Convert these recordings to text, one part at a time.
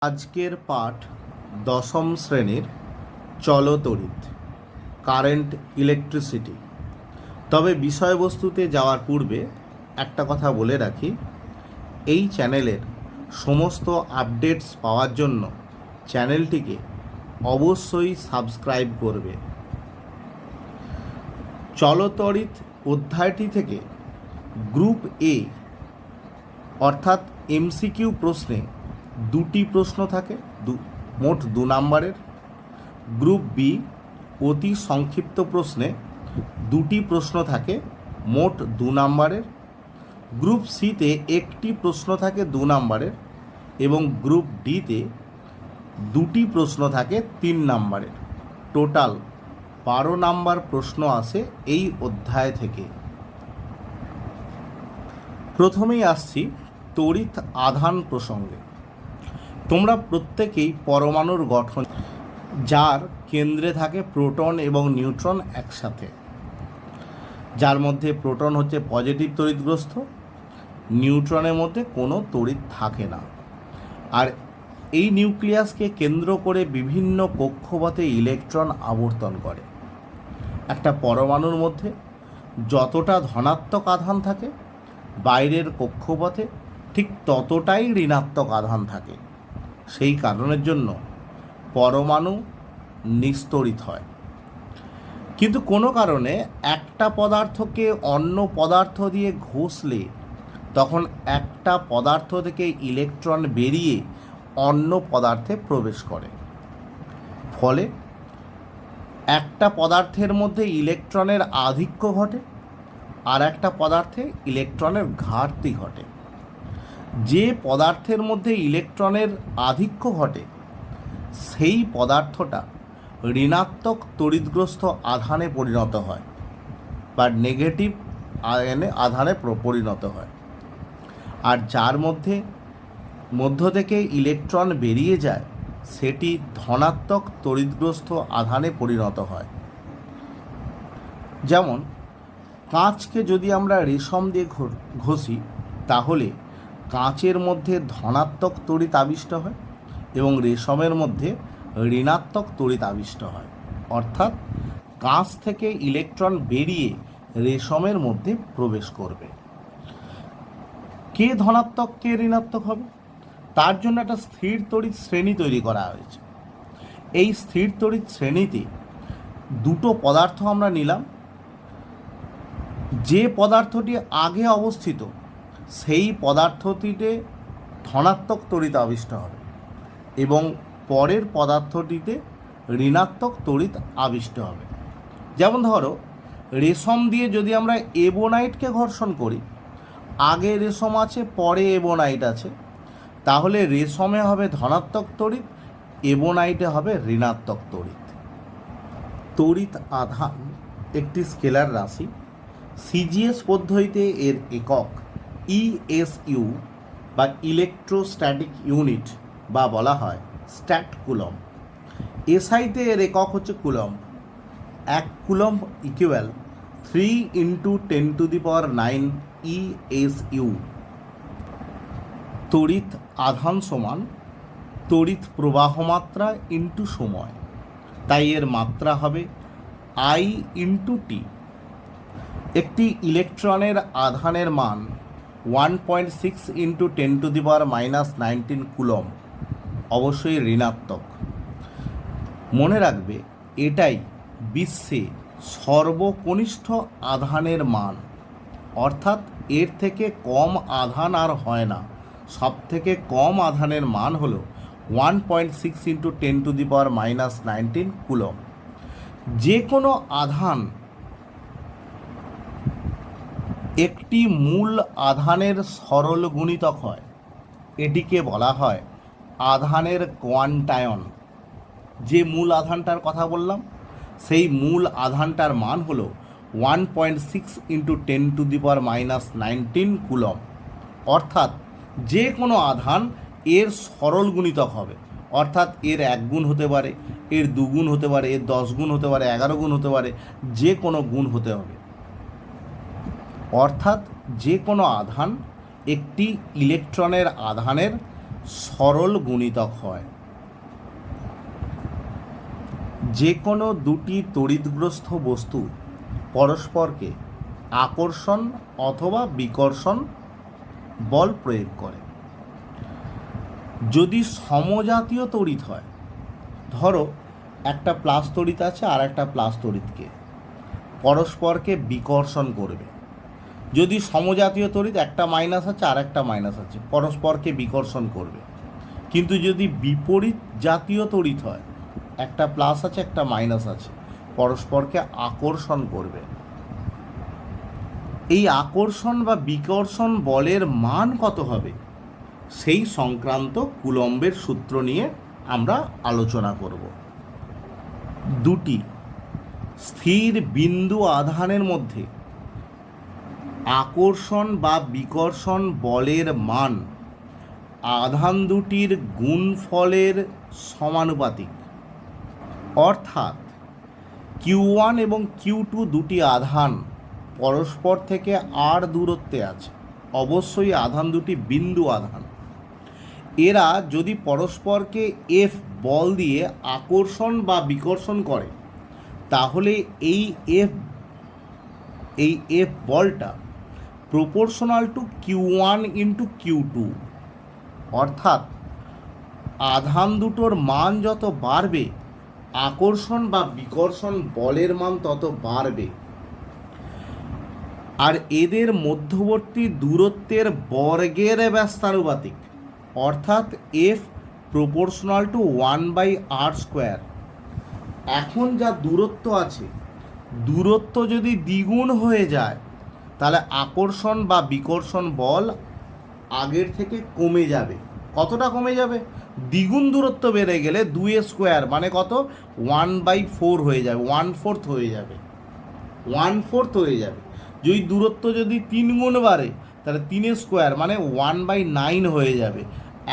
আজকের পাঠ দশম শ্রেণীর চলতড়িৎ কারেন্ট ইলেকট্রিসিটি। তবে বিষয়বস্তুতে যাওয়ার পূর্বে একটা কথা বলে রাখি, এই চ্যানেলের সমস্ত আপডেটস পাওয়ার জন্য চ্যানেলটিকে অবশ্যই সাবস্ক্রাইব করবে। চলতড়িৎ অধ্যায়টি থেকে গ্রুপ এ অর্থাৎ এমসিকিউ প্রশ্নে দুটি প্রশ্ন থাকে, মোট 2 নম্বরের। গ্রুপ বি অতি সংক্ষিপ্ত প্রশ্নে দুটি প্রশ্ন থাকে, মোট 2 নম্বরের। গ্রুপ সিতে একটি প্রশ্ন থাকে 2 নম্বরের এবং গ্রুপ ডিতে দুটি প্রশ্ন থাকে 3 নম্বরের। টোটাল 12 নম্বর প্রশ্ন আসে এই অধ্যায় থেকে। প্রথমেই আসছি তড়িৎ আধান প্রসঙ্গে। তোমরা প্রত্যেকেই পরমাণুর গঠন, যার কেন্দ্রে থাকে প্রোটন এবং নিউট্রন একসাথে, যার মধ্যে প্রোটন হচ্ছে পজিটিভ তড়িৎগ্রস্ত, নিউট্রনের মধ্যে কোনো তড়িৎ থাকে না। আর এই নিউক্লিয়াসকে কেন্দ্র করে বিভিন্ন কক্ষপথে ইলেকট্রন আবর্তন করে। একটা পরমাণুর মধ্যে যতটা ধনাত্মক আধান থাকে, বাইরের কক্ষপথে ঠিক ততটাই ঋণাত্মক আধান থাকে। সেই কারণের জন্য পরমাণু নিস্তড়িত হয়। কিন্তু কোনো কারণে একটা পদার্থকে অন্য পদার্থ দিয়ে ঘষলে তখন একটা পদার্থ থেকে ইলেকট্রন বেরিয়ে অন্য পদার্থে প্রবেশ করে। ফলে একটা পদার্থের মধ্যে ইলেকট্রনের আধিক্য ঘটে, আর একটা পদার্থে ইলেকট্রনের ঘাটতি ঘটে। যে পদার্থের মধ্যে ইলেকট্রনের আধিক্য ঘটে সেই পদার্থটা ঋণাত্মক তড়িৎগ্রস্ত আধানে পরিণত হয় বা নেগেটিভ আধানে পরিণত হয়। আর যার মধ্য থেকে ইলেকট্রন বেরিয়ে যায় সেটি ধনাত্মক তড়িৎগ্রস্ত আধানে পরিণত হয়। যেমন কাঁচকে যদি আমরা রেশম দিয়ে ঘষি তাহলে কাঁচের মধ্যে ধনাত্মক তড়িৎ আবিষ্ট হয় এবং রেশমের মধ্যে ঋণাত্মক তড়িৎ আবিষ্ট হয়। অর্থাৎ কাঁচ থেকে ইলেকট্রন বেরিয়ে রেশমের মধ্যে প্রবেশ করবে। কে ধনাত্মক কে ঋণাত্মক হবে তার জন্য একটা স্থির তড়িৎ শ্রেণী তৈরি করা হয়েছে। এই স্থির তড়িৎ শ্রেণীতে দুটো পদার্থ আমরা নিলাম। যে পদার্থটি আগে অবস্থিত সেই পদার্থটিতে ধনাত্মক তড়িৎ আবিষ্ট হবে এবং পরের পদার্থটিতে ঋণাত্মক তড়িৎ আবিষ্ট হবে। যেমন ধরো রেশম দিয়ে যদি আমরা এবোনাইটকে ঘর্ষণ করি, আগে রেশম আছে পরে এবোনাইট আছে, তাহলে রেশমে হবে ধনাত্মক তড়িৎ, এবোনাইটে হবে ঋণাত্মক তড়িৎ। তড়িৎ আধান একটি স্কেলার রাশি। সিজিএস পদ্ধতিতে এর একক ইএসইউ বা ইলেকট্রোস্ট্যাটিক ইউনিট বা বলা হয় স্ট্যাট কুলম্ব। এসআইতে এর একক হচ্ছে কুলম্ব। 1 coulomb equal 3 × 10⁹ ESU. তড়িৎ আধান সমান তড়িৎ প্রবাহ মাত্রা ইন্টু সময়, তাই এর মাত্রা হবে I × T। একটি ইলেকট্রনের আধানের মান 1.6 × 10⁻⁻19 কুলম্ব, অবশ্যই ঋণাত্মক। মনে রাখবে এটাই বিশ্বে সর্বকনিষ্ঠ আধানের মান, অর্থাৎ এর থেকে কম আধান আর হয় না। সব থেকে কম আধানের মান হল 1.6 × 10⁻⁻19 কুলম্ব। যে কোনো আধান একটি মূল আধানের সরল গুণিতক হয়, এটিকে বলা হয় আধানের কোয়ান্টায়ন। যে মূল আধানটার কথা বললাম সেই মূল আধানটার মান হলো 1.6 × 10⁻⁻19 কুলম্ব। অর্থাৎ যে কোনো আধান এর সরল গুণিতক হবে, অর্থাৎ এর 1 গুণ হতে পারে, এর 2 গুণ হতে পারে, এর 10 গুণ হতে পারে, 11 গুণ হতে পারে, যে কোনো গুণ হতে হবে। অর্থাৎ যে কোনো আধান একটি ইলেকট্রনের আধানের সরল গুণিতক হয়। যে কোনো দুটি তড়িৎগ্রস্ত বস্তু পরস্পরকে আকর্ষণ অথবা বিকর্ষণ বল প্রয়োগ করে। যদি সমজাতীয় তড়িৎ হয়, ধরো একটা প্লাস তড়িৎ আছে আর একটা প্লাস তড়িৎকে পরস্পরকে বিকর্ষণ করবে। যদি সমজাতীয় তড়িৎ একটা মাইনাস আছে আর একটা মাইনাস আছে, পরস্পরকে বিকর্ষণ করবে। কিন্তু যদি বিপরীত জাতীয় তড়িৎ হয়, একটা প্লাস আছে একটা মাইনাস আছে, পরস্পরকে আকর্ষণ করবে। এই আকর্ষণ বা বিকর্ষণ বলের মান কত হবে সেই সংক্রান্ত কুলম্বের সূত্র নিয়ে আমরা আলোচনা করব। দুটি স্থির বিন্দু আধানের মধ্যে আকর্ষণ বা বিকর্ষণ বলের মান আধান দুটির গুণফলের সমানুপাতিক। অর্থাৎ Q1 এবং Q2 দুটি আধান পরস্পর থেকে আর দূরত্বে আছে, অবশ্যই আধান দুটি বিন্দু আধান। এরা যদি পরস্পরকে F বল দিয়ে আকর্ষণ বা বিকর্ষণ করে, তাহলে এই F বলটা proportional to Q1 into Q2। অর্থাৎ আধান দুটোর মান যত বাড়বে, আকর্ষণ বা বিকর্ষণ বলের মান তত বাড়বে। আর এদের মধ্যবর্তী দূরত্বের বর্গের ব্যস্তানুপাতিক। অর্থাৎ F প্রপোর্শনাল টু 1/r²। এখন যা দূরত্ব আছে, দূরত্ব যদি দ্বিগুণ হয়ে যায়, তাহলে আকর্ষণ বা বিকর্ষণ বল আগের থেকে কমে যাবে। কতটা কমে যাবে? দ্বিগুণ দূরত্ব বেড়ে গেলে 2a² মানে কত? 1/4 হয়ে যাবে, 1/4 হয়ে যাবে, 1/4 হয়ে যাবে। যদি দূরত্ব যদি 3 গুণ বাড়ে, তাহলে 3a² মানে 1/9 হয়ে যাবে।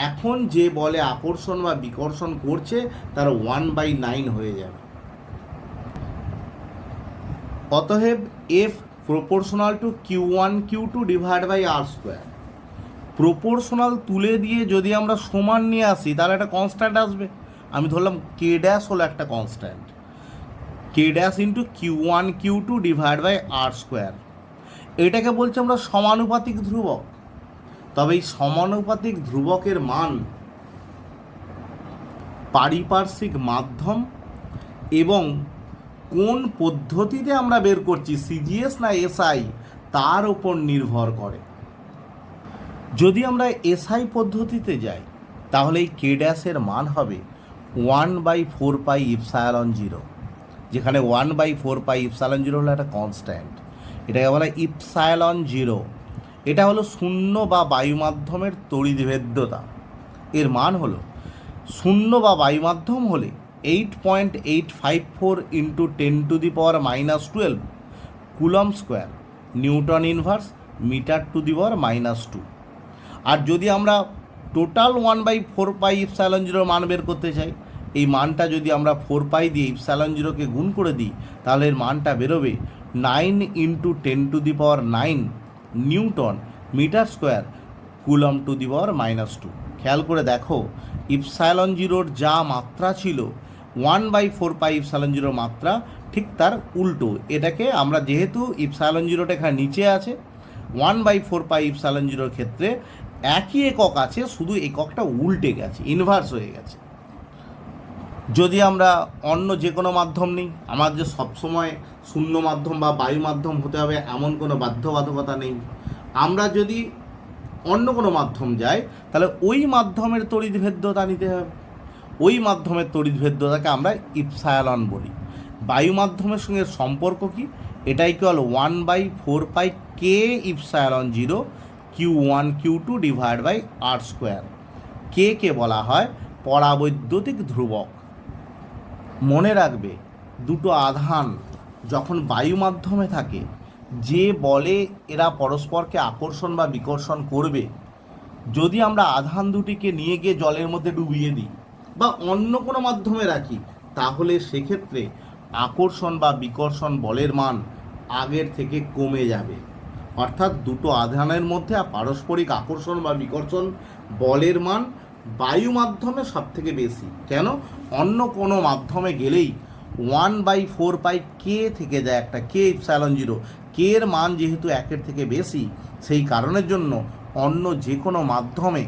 এখন যে বলে আকর্ষণ বা বিকর্ষণ করছে তার 1/9 হয়ে যাবে। অতএব F proportional to Q1 Q2 /r²। Proportional তুলে দিয়ে যদি আমরা সমান নিয়ে আসি, তাহলে একটা কনস্ট্যান্ট আসবে। আমি ধরলাম K' হলো একটা constant, K' into Q1 Q2 /r²। এটাকে বলছি আমরা সমানুপাতিক ধ্রুবক। তবে এই সমানুপাতিক ধ্রুবকের মান পারিপার্শ্বিক মাধ্যম এবং কোন পদ্ধতিতে আমরা বের করছি, CGS না SI, তার উপর নির্ভর করে। যদি আমরা SI পদ্ধতিতে যাই, তাহলে এই K' মান হবে 1/4πε0, যেখানে 1/4πε0 হলো একটা কনস্ট্যান্ট, এটাকে বলা হয় ε0। এটা হলো শূন্য বা বায়ু মাধ্যমের তড়িৎভেদ্যতা। এর মান হলো শূন্য বা বায়ু মাধ্যম হলে 8.854 into 10⁻⁻12 coulomb square Newton inverse m⁻²। আর যদি আমরা টোটাল 1/4πε0 মান বের করতে চাই, এই মানটা যদি আমরা 4π দিয়ে ε0কে গুণ করে দিই, তাহলে এর মানটা বেরোবে 9 into 10⁹ newton m² coulomb to the power -2। খেয়াল করে দেখো, ε0 যা মাত্রা ছিল 1/4πε0 মাত্রা, ঠিক তার উল্টো। এটাকে আমরা যেহেতু ε0টা এখানে নিচে আছে, 1/4πε0 ক্ষেত্রে একই একক আছে, শুধু এককটা উল্টে গেছে, ইনভার্স হয়ে গেছে। যদি আমরা অন্য যে কোনো মাধ্যম নিই, আমাদের সবসময় শূন্য মাধ্যম বা বায়ু মাধ্যম হতে হবে এমন কোনো বাধ্যবাধকতা নেই। আমরা যদি অন্য কোনো মাধ্যম যাই, তাহলে ওই মাধ্যমের তড়িৎভেদ্যতা নিতে হবে। ওই মাধ্যমের তড়িৎভেদ্যতাকে আমরা ইপসায়লন বলি। বায়ু মাধ্যমের সঙ্গে সম্পর্ক কি? এটাই কেবল 1/4πk∈0 Q1 Q2 /r²। কে বলা হয় পরাবৈদ্যুতিক ধ্রুবক। মনে রাখবে, দুটো আধান যখন বায়ু মাধ্যমে থাকে, যে বলে এরা পরস্পরকে আকর্ষণ বা বিকর্ষণ করবে, যদি আমরা আধান দুটিকে নিয়ে গিয়ে জলের মধ্যে ডুবিয়ে দিই বা অন্য কোনো মাধ্যমে রাখি, তাহলে সেক্ষেত্রে আকর্ষণ বা বিকর্ষণ বলের মান আগের থেকে কমে যাবে। অর্থাৎ দুটো আধানের মধ্যে পারস্পরিক আকর্ষণ বা বিকর্ষণ বলের মান বায়ু মাধ্যমে সব থেকে বেশি। কেন? অন্য কোনো মাধ্যমে গেলেই 1/4 কে থেকে যায়, একটা কে ইপসাইলন জিরো। কে এর মান যেহেতু 1-এর থেকে বেশি, সেই কারণের জন্য অন্য যে কোনো মাধ্যমে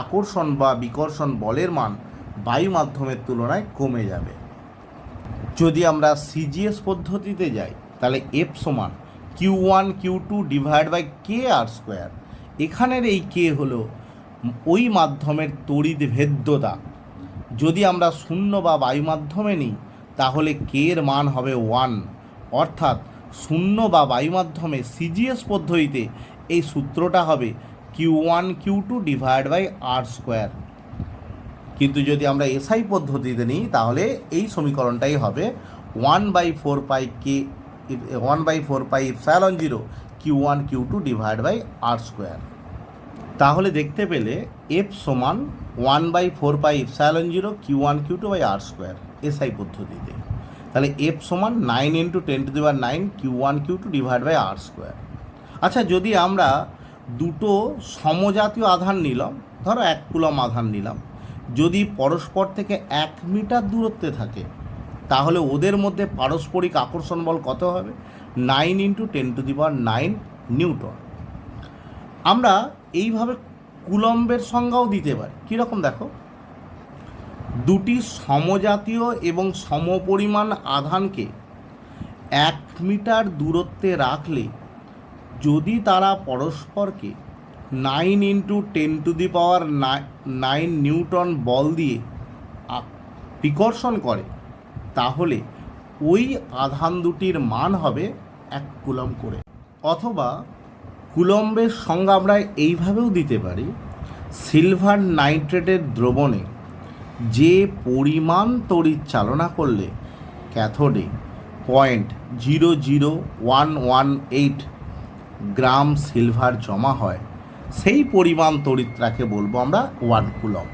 আকর্ষণ বা বিকর্ষণ বলের মান বায়ু মাধ্যমের তুলনায় কমে যাবে। যদি আমরা সিজিএস পদ্ধতিতে যাই তাহলে এফ সমান Q1 Q2 divide by k r square. এখানের এই কে হলো ওই মাধ্যমের তড়িৎ ভেদ্যতা। যদি আমরা শূন্য বা বায়ু মাধ্যমে নিই তাহলে কে এর মান হবে 1, অর্থাৎ শূন্য বা বায়ু মাধ্যমে সিজিএস পদ্ধতিতে এই সূত্রটা হবে Q1 Q2 divide by r square. কিন্তু যদি আমরা এসআই পদ্ধতিতে নিই তাহলে এই সমীকরণটাই হবে 1/4 epsilon zero Q1 Q2 divide by r square. তাহলে দেখতে পেলে এফ সমান 1/4 epsilon zero Q1 Q2 by r square SI পদ্ধতিতে। তাহলে এফ সমান 9 × 10⁹ Q1 Q2 divide by r square. আচ্ছা, যদি আমরা দুটো সমজাতীয় আধান নিলাম, ধরো 1 কুলম আধান নিলাম, যদি পরস্পর থেকে 1 মিটার দূরত্বে থাকে তাহলে ওদের মধ্যে পারস্পরিক আকর্ষণ বল কত হবে? 9 × 10⁹ নিউটন। আমরা এইভাবে কুলম্বের সংজ্ঞাও দিতে পারি। কীরকম দেখো, দুটি সমজাতীয় এবং সমপরিমাণ আধানকে 1 মিটার দূরত্বে রাখলে যদি তারা পরস্পরকে 9 × 10⁹ নিউটন বল দিয়ে বিকর্ষণ করে তাহলে ওই আধান দুটির মান হবে 1 কুলম করে। অথবা কুলম্বের সংজ্ঞা আমরা এইভাবেও দিতে পারি, সিলভার নাইট্রেটের দ্রবণে যে পরিমাণ তড়িৎ চালনা করলে ক্যাথোডে 0.00118 গ্রাম সিলভার জমা হয় সেই পরিমাণ তড়িৎটাকে বলবো আমরা 1 কুলম।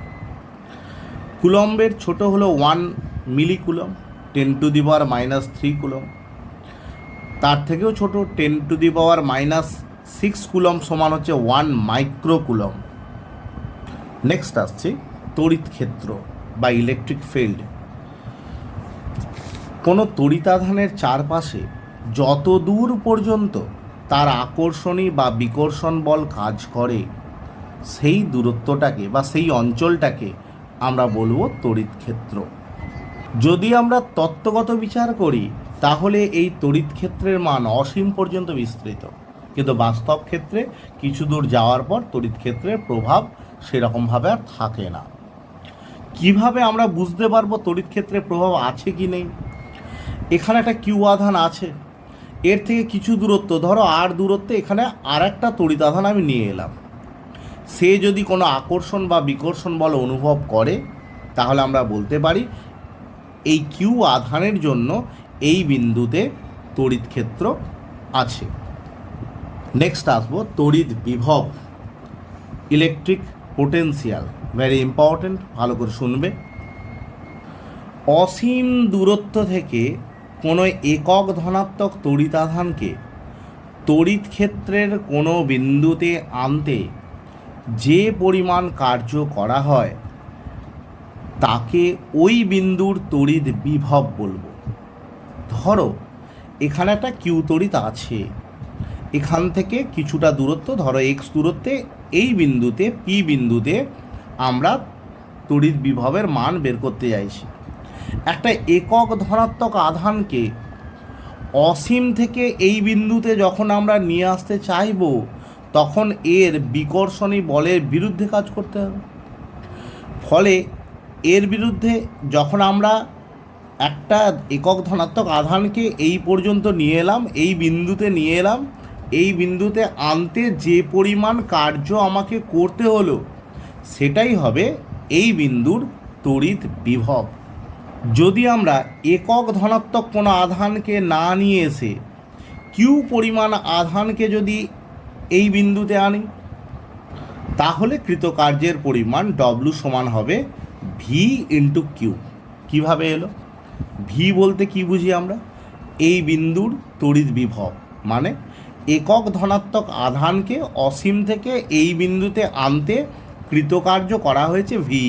কুলম্বের ছোট হলো 1 মিলিকুলম 10⁻³ কুলম, তার থেকেও ছোট 10⁻⁶ কুলম সমান হচ্ছে 1 মাইক্রোকুলম। নেক্সট আসছে তড়িৎ ক্ষেত্র বা ইলেকট্রিক ফিল্ড। কোনো তড়িতাধানের চারপাশে যত দূর পর্যন্ত তার আকর্ষণী বা বিকর্ষণ বল কাজ করে সেই দূরত্বটাকে বা সেই অঞ্চলটাকে আমরা বলবো তড়িৎ ক্ষেত্র। যদি আমরা তত্ত্বগত বিচার করি তাহলে এই তড়িৎ ক্ষেত্রের মান অসীম পর্যন্ত বিস্তৃত, কিন্তু বাস্তব ক্ষেত্রে কিছু দূর যাওয়ার পর তড়িৎ ক্ষেত্রের প্রভাব সেরকমভাবে আর থাকে না। কিভাবে আমরা বুঝতে পারবো তড়িৎ ক্ষেত্রের প্রভাব আছে কি নেই? এখানে একটা কিউ আধান আছে, এর থেকে কিছু দূরত্ব, ধরো আর দূরত্বে এখানে আর একটা তড়িৎ আধান আমি নিয়ে এলাম। সে যদি কোনো আকর্ষণ বা বিকর্ষণ বল অনুভব করে তাহলে আমরা বলতে পারি এই কিউ আধানের জন্য এই বিন্দুতে তড়িৎ ক্ষেত্র আছে। নেক্সট আসবো তড়িৎ বিভব, ইলেকট্রিক পোটেন্সিয়াল। ভেরি ইম্পর্টেন্ট, ভালো করে শুনবে। অসীম দূরত্ব থেকে কোনো একক ধনাত্মক তড়িতাধানকে তড়িৎ ক্ষেত্রের কোনো বিন্দুতে আনতে যে পরিমাণ কার্য করা হয় তাকে ওই বিন্দুর তড়িৎ বিভব বলবো। ধরো এখানে একটা কিউ তড়িৎ আছে, এখান থেকে কিছুটা দূরত্ব, ধরো এক্স দূরত্বে এই বিন্দুতে পি বিন্দুতে আমরা তড়িৎ বিভবের মান বের করতে চাইছি। একটা একক ধনাত্মক আধানকে অসীম থেকে এই বিন্দুতে যখন আমরা নিয়ে আসতে চাইব তখন এর বিকর্ষণী বলের বিরুদ্ধে কাজ করতে হবে। ফলে এর বিরুদ্ধে যখন আমরা একটা একক ধনাত্মক আধানকে এই পর্যন্ত নিয়ে এলাম, এই বিন্দুতে নিয়ে এলাম, এই বিন্দুতে আনতে যে পরিমাণ কার্য আমাকে করতে হলো সেটাই হবে এই বিন্দুর তড়িৎ বিভব। যদি আমরা একক ধনাত্মক কোনো আধানকে না নিয়ে এসে কিউ পরিমাণ আধানকে যদি এই বিন্দুতে আনি তাহলে কৃতকার্যের পরিমাণ ডব্লু সমান হবে ভি ইন্টু কিউ। কীভাবে এলো? ভি বলতে কি বুঝি আমরা? এই বিন্দুর তড়িৎ বিভব, মানে একক ধনাত্মক আধানকে অসীম থেকে এই বিন্দুতে আনতে কৃতকার্য করা হয়েছে ভি।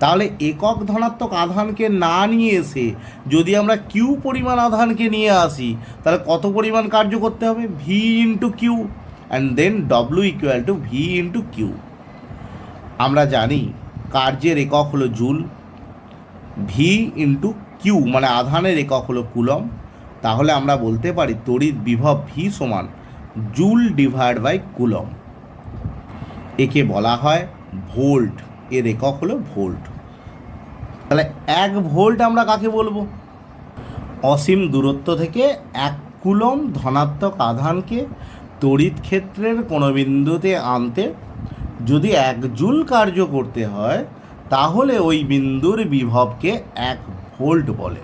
তাহলে একক ধনাত্মক আধানকে না নিয়ে এসে যদি আমরা কিউ পরিমাণ আধানকে নিয়ে আসি, তাহলে কত পরিমাণ কার্য করতে হবে? V into Q, and then W equal to V into Q. আমরা জানি কার্যের একক হলো জুল, ভি ইন্টু কিউ মানে আধানের একক হলো কুলম। তাহলে আমরা বলতে পারি তড়িৎ বিভব ভি সমান জুল ডিভাইড বাই কুলম। একে বলা হয় ভোল্ট, এর একক হলো ভোল্ট। তাহলে 1 ভোল্ট আমরা কাকে বলবো? অসীম দূরত্ব থেকে 1 কুলম ধনাত্মক আধানকে তড়িৎ ক্ষেত্রের কোনো বিন্দুতে আনতে যদি 1 জুল কার্য করতে হয়, তাহলে ওই বিন্দুর বিভবকে 1 ভোল্ট বলে।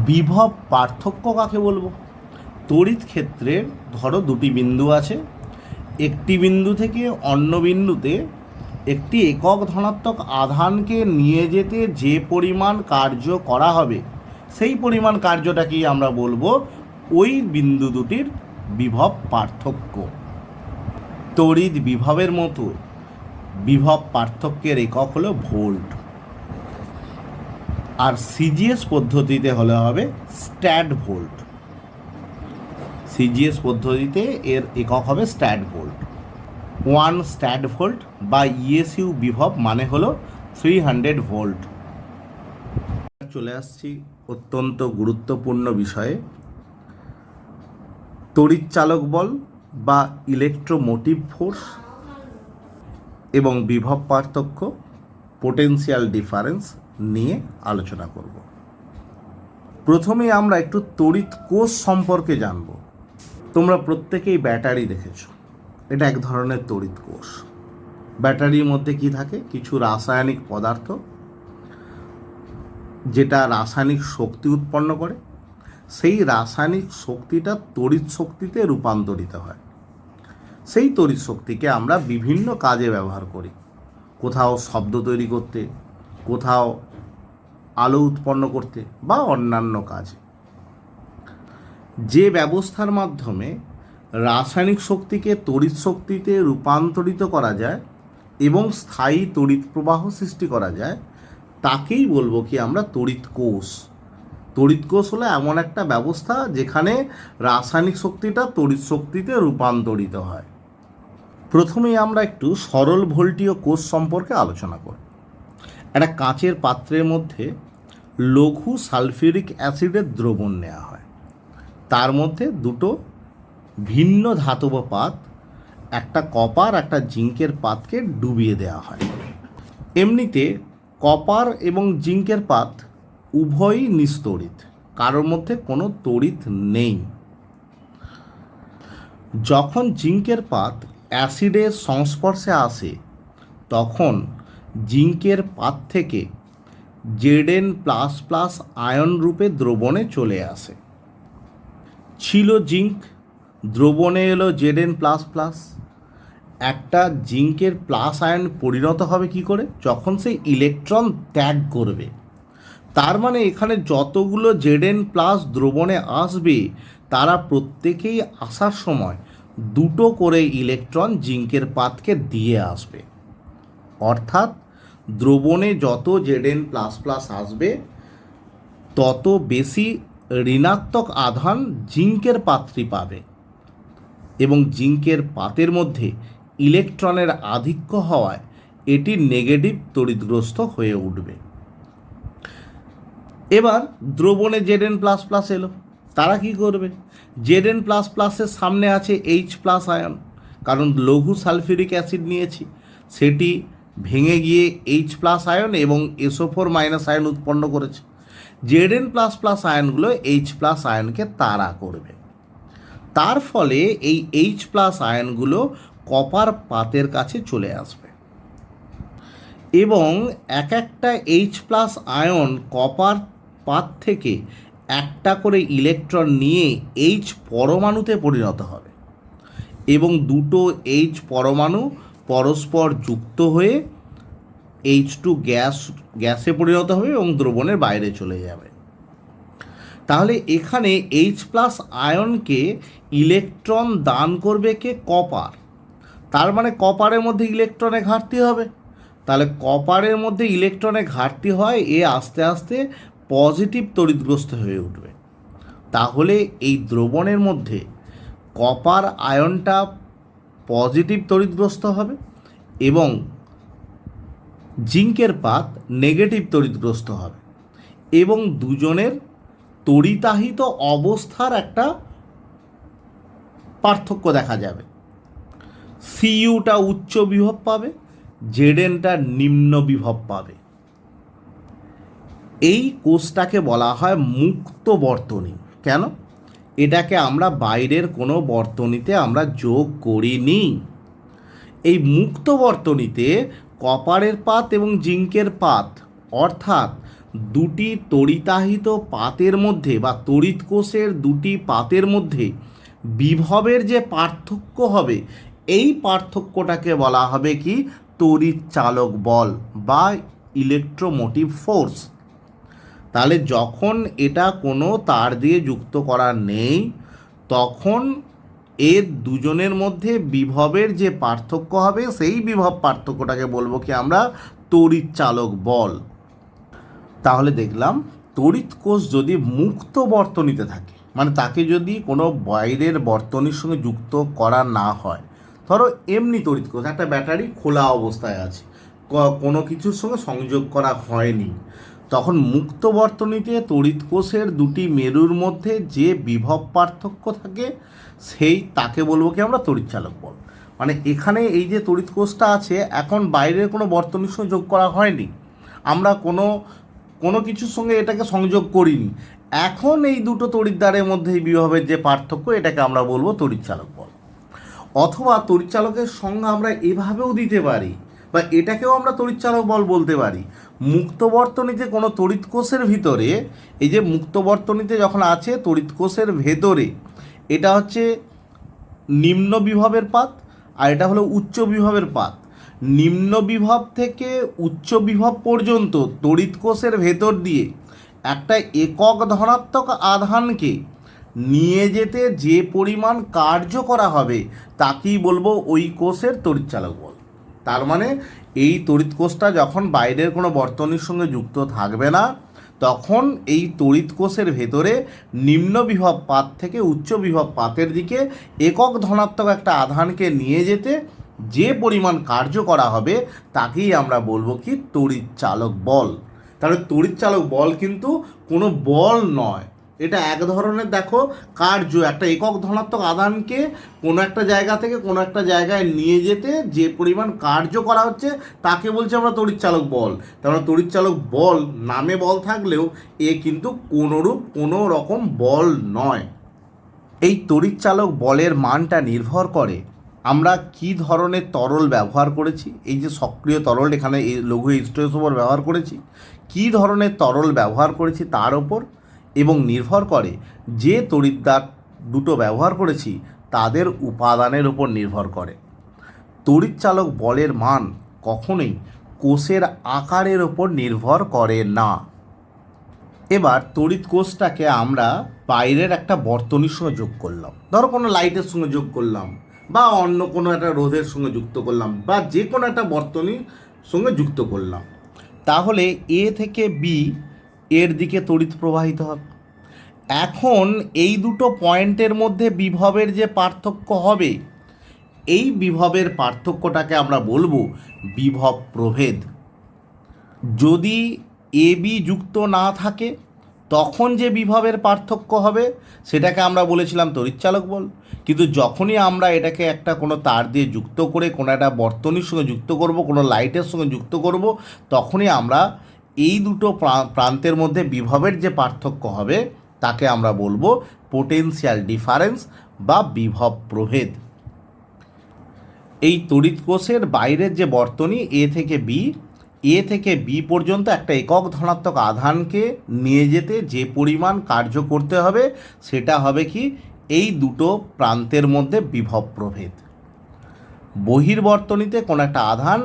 বিভব পার্থক্য কাকে বলবো? তড়িৎ ক্ষেত্রের ধরো দুটি বিন্দু আছে, একটি বিন্দু থেকে অন্য বিন্দুতে একটি একক ধনাত্মক আধানকে নিয়ে যেতে যে পরিমাণ কার্য করা হবে, সেই পরিমাণ কার্যটাকেই আমরা বলবো ওই বিন্দু দুটির বিভব পার্থক্য। তড়িৎ বিভবের মতো বিভব পার্থক্যের একক হলো ভোল্ট। আর সিজিএস পদ্ধতিতে হলে হবে স্ট্যাট ভোল্ট। সিজিএস পদ্ধতিতে এর একক হবে স্ট্যাট ভোল্ট। 1 স্ট্যাট ভোল্ট বা ইএসইউ বিভব মানে হলো 300 ভোল্ট। চলে আসছি অত্যন্ত গুরুত্বপূর্ণ বিষয়ে, তড়িৎচালক বল বা ইলেকট্রোমোটিভ ফোর্স এবং বিভব পার্থক্য, পোটেনশিয়াল ডিফারেন্স নিয়ে আলোচনা করব। প্রথমে আমরা একটু তড়িৎ কোষ সম্পর্কে জানব। তোমরা প্রত্যেকেই ব্যাটারি দেখেছো, এটা এক ধরনের তড়িৎ কোষ। ব্যাটারির মধ্যে কি থাকে? কিছু রাসায়নিক পদার্থ যেটা রাসায়নিক শক্তি উৎপন্ন করে, সেই রাসায়নিক শক্তিটা তড়িৎ শক্তিতে রূপান্তরিত হয়। সেই তড়িৎ শক্তিকে আমরা বিভিন্ন কাজে ব্যবহার করি, কোথাও শব্দ তৈরি করতে, কোথাও আলো উৎপন্ন করতে বা অন্যান্য কাজে। যে ব্যবস্থার মাধ্যমে রাসায়নিক শক্তিকে তড়িৎ শক্তিতে রূপান্তরিত করা যায় এবং স্থায়ী তড়িৎ প্রবাহ সৃষ্টি করা যায়, তাকেই বলবো কি আমরা তড়িৎ কোষ। তড়িৎ কোষ হলো এমন একটা ব্যবস্থা যেখানে রাসায়নিক শক্তিটা তড়িৎ শক্তিতে রূপান্তরিত হয়। প্রথমেই আমরা একটু সরল ভোল্টীয় কোষ সম্পর্কে আলোচনা করব। একটা কাঁচের পাত্রের মধ্যে লঘু সালফিউরিক অ্যাসিডের দ্রবণ নেওয়া হয়, তার মধ্যে দুটো ভিন্ন ধাতব পাত, একটা কপার একটা জিঙ্কের পাতকে ডুবিয়ে দেওয়া হয়। এমনিতে কপার এবং জিঙ্কের পাত উভয়ই নিস্তড়িৎ, কারোর মধ্যে কোনো তড়িৎ নেই। যখন জিঙ্কের পাত অ্যাসিডের সংস্পর্শে আসে, তখন জিঙ্কের পাত থেকে Zn++ আয়ন রূপে দ্রবণে চলে আসে। ছিল জিঙ্ক, দ্রবণে এলো Zn++। একটা জিঙ্কের প্লাস আয়ন পরিণত হবে কি করে? যখন সে ইলেকট্রন ত্যাগ করবে। তার মানে এখানে যতগুলো Zn+ দ্রবণে আসবে, তারা প্রত্যেকেই আসার সময় দুটো করে ইলেকট্রন জিঙ্কের পাতকে দিয়ে আসবে। অর্থাৎ দ্রবণে যত Zn++ আসবে, তত বেশি ঋণাত্মক আধান জিঙ্কের পাতটি পাবে এবং জিঙ্কের পাতের মধ্যে ইলেকট্রনের আধিক্য হওয়ায় এটি নেগেটিভ তড়িৎগ্রস্ত হয়ে উঠবে। এবার দ্রবণে Zn++ এলো, তারা কি করবে? Zn++-এর সামনে আছে H+ আয়ন, কারণ লঘু সালফিউরিক অ্যাসিড নিয়েছি, সেটি ভেঙে গিয়ে H+ আয়ন এবং SO4- আয়ন উৎপন্ন করেছে। Zn++ আয়নগুলো H+ আয়নকে তাড়া করবে। তার ফলে এই H+ আয়নগুলো কপার পাতের কাছে চলে আসবে এবং এক একটা H+ আয়ন কপার পাত থেকে একটা করে ইলেকট্রন নিয়ে H পরমাণুতে পরিণত হবে এবং দুটো H পরমাণু পরস্পর যুক্ত হয়ে H2 গ্যাসে পরিণত হবে এবং দ্রবণের বাইরে চলে যাবে। তাহলে এখানে H+ আয়নকে ইলেকট্রন দান করবে কে? কপার। তার মানে কপারের মধ্যে ইলেকট্রনের ঘাটতি হবে। তাহলে কপারের মধ্যে ইলেকট্রনের ঘাটতি হয়, এ আস্তে আস্তে পজিটিভ তড়িৎগ্রস্ত হয়ে উঠবে। তাহলে এই দ্রবণের মধ্যে কপার আয়নটা পজিটিভ তড়িৎগ্রস্ত হবে এবং জিঙ্কের পাত নেগেটিভ তড়িৎগ্রস্ত হবে, এবং দুজনের তড়িতাহিত অবস্থার একটা পার্থক্য দেখা যাবে। সিইউটা উচ্চ বিভব পাবে, জেডএনটা নিম্ন বিভব পাবে। এই কোষটাকে বলা হয় মুক্ত বর্তনী। কেন? এটাকে আমরা বাইরের কোনো বর্তনীতে আমরা যোগ করিনি। এই মুক্ত বর্তনীতে কপারের পাত এবং জিঙ্কের পাত অর্থাৎ দুটি তড়িতাহিত পাতের মধ্যে বা তড়িৎ কোষের দুটি পাতের মধ্যে বিভবের যে পার্থক্য হবে, এই পার্থক্যটাকে বলা হবে কি তড়িৎ চালক বল বা ইলেকট্রোমোটিভ ফোর্স। তাহলে যখন এটা কোনো তার দিয়ে যুক্ত করা নেই, তখন এর দুজনের মধ্যে বিভবের যে পার্থক্য হবে, সেই বিভব পার্থক্যটাকে বলবো কি আমরা তড়িৎ চালক বল। তাহলে দেখলাম তড়িৎ কোষ যদি মুক্ত বর্তনীতে থাকে, মানে তাকে যদি কোনো বাইরের বর্তনীর সঙ্গে যুক্ত করা না হয়, ধরো এমনি তড়িৎ কোষ একটা ব্যাটারি খোলা অবস্থায় আছে, কোনো কিছুর সঙ্গে সংযোগ করা হয়নি, তখন মুক্ত বর্তনীতে তড়িৎ কোষের দুটি মেরুর মধ্যে যে বিভব পার্থক্য থাকে, সেই তাকে বলবো কি আমরা তড়িৎ চালক বল। মানে এখানে এই যে তড়িৎ কোষটা আছে, এখন বাইরের কোনো বর্তনীর সঙ্গে যোগ করা হয়নি, আমরা কোনো কিছুর সঙ্গে এটাকে সংযোগ করিনি, এখন এই দুটো তড়িৎদ্বারের মধ্যে এই বিভবের যে পার্থক্য, এটাকে আমরা বলবো তড়িৎ চালক বল। অথবা তড়িৎ চালকের সংজ্ঞা আমরা এভাবেও দিতে পারি, বা এটাকেও আমরা তড়িৎ চালক বল বলতে পারি। মুক্ত বর্তনীতে কোনো তড়িৎ কোষের ভিতরে, এই যে মুক্ত বর্তনীতে যখন আছে তড়িৎ কোষের ভেতরে, এটা হচ্ছে নিম্ন বিভবের পাত আর এটা হলো উচ্চ বিভবের পাত। নিম্ন বিভব থেকে উচ্চ বিভব পর্যন্ত তড়িৎ কোষের ভেতর দিয়ে একটা একক ধনাত্মক আধানকে নিয়ে যেতে যে পরিমাণ কার্য করা হবে, তাকেই বলবো ওই কোষের তড়িৎ চালক বল। তার মানে এই তড়িৎ কোষটা যখন বাইরের কোনো বর্তনীর সঙ্গে যুক্ত থাকবে না, তখন এই তড়িৎ কোষের ভেতরে নিম্ন বিভব পাত থেকে উচ্চ বিভব পাতের দিকে একক ধনাত্মক একটা আধানকে নিয়ে যেতে যে পরিমাণ কার্য করা হবে, তাকেই আমরা বলবো কি তড়িৎ চালক বল। তাহলে তড়িৎ চালক বল কিন্তু কোনো বল নয়, এটা এক ধরনের দেখো কার্য, একটা একক ধনাত্মক আধানকে কোনো একটা জায়গা থেকে কোনো একটা জায়গায় নিয়ে যেতে যে পরিমাণ কার্য করা হচ্ছে, তাকে বলছি আমরা তড়িৎ চালক বল। তার মানে তড়িৎ চালক বল নামে বল থাকলেও এ কিন্তু কোনো রকম বল নয়। এই তড়িৎ চালক বলের মানটা নির্ভর করে আমরা কি ধরনের তরল ব্যবহার করেছি। এই যে সক্রিয় তরল, এখানে এই লঘু H2SO4 ব্যবহার করেছি, কি ধরনের তরল ব্যবহার করেছি তার ওপর, এবং নির্ভর করে যে তড়িৎদ্বার দুটো ব্যবহার করেছি তাদের উপাদানের উপর নির্ভর করে। তড়িৎ চালক বলের মান কখনোই কোষের আকারের ওপর নির্ভর করে না। এবার তড়িৎ কোষটাকে আমরা বাইরের একটা বর্তনীর সঙ্গে যোগ করলাম, ধরো কোনো লাইটের সঙ্গে যোগ করলাম, বা অন্য কোনো একটা রোধের সঙ্গে যুক্ত করলাম, বা যে কোনো একটা বর্তনীর সঙ্গে যুক্ত করলাম, তাহলে এ থেকে বি এর দিকে তড়িৎ প্রবাহিত হবে। এখন এই দুটো পয়েন্টের মধ্যে বিভবের যে পার্থক্য হবে, এই বিভবের পার্থক্যটাকে আমরা বলবো বিভব প্রভেদ। যদি এ বি যুক্ত না থাকে, তখন যে বিভবের পার্থক্য হবে সেটাকে আমরা বলেছিলাম তড়িৎচালক বল। কিন্তু যখনই আমরা এটাকে একটা কোনো তার দিয়ে যুক্ত করে কোনো একটা বর্তনীর সঙ্গে যুক্ত করব, কোনো লাইটের সঙ্গে যুক্ত করব, তখনই আমরা এই দুটো প্রান্তের মধ্যে বিভবের যে পার্থক্য হবে তাকে আমরা বলবো পোটেনশিয়াল ডিফারেন্স বা বিভব প্রভেদ। এই তড়িৎ কোষের বাইরের যে বর্তনী এ থেকে বি পর্যন্ত একটা একক ধনাত্মক আধানকে নিয়ে যেতে যে পরিমাণ কার্য করতে হবে, সেটা হবে কি এই দুটো প্রান্তের মধ্যে বিভব প্রভেদ। বহির্বর্তনীতে কোনো একটা আধান,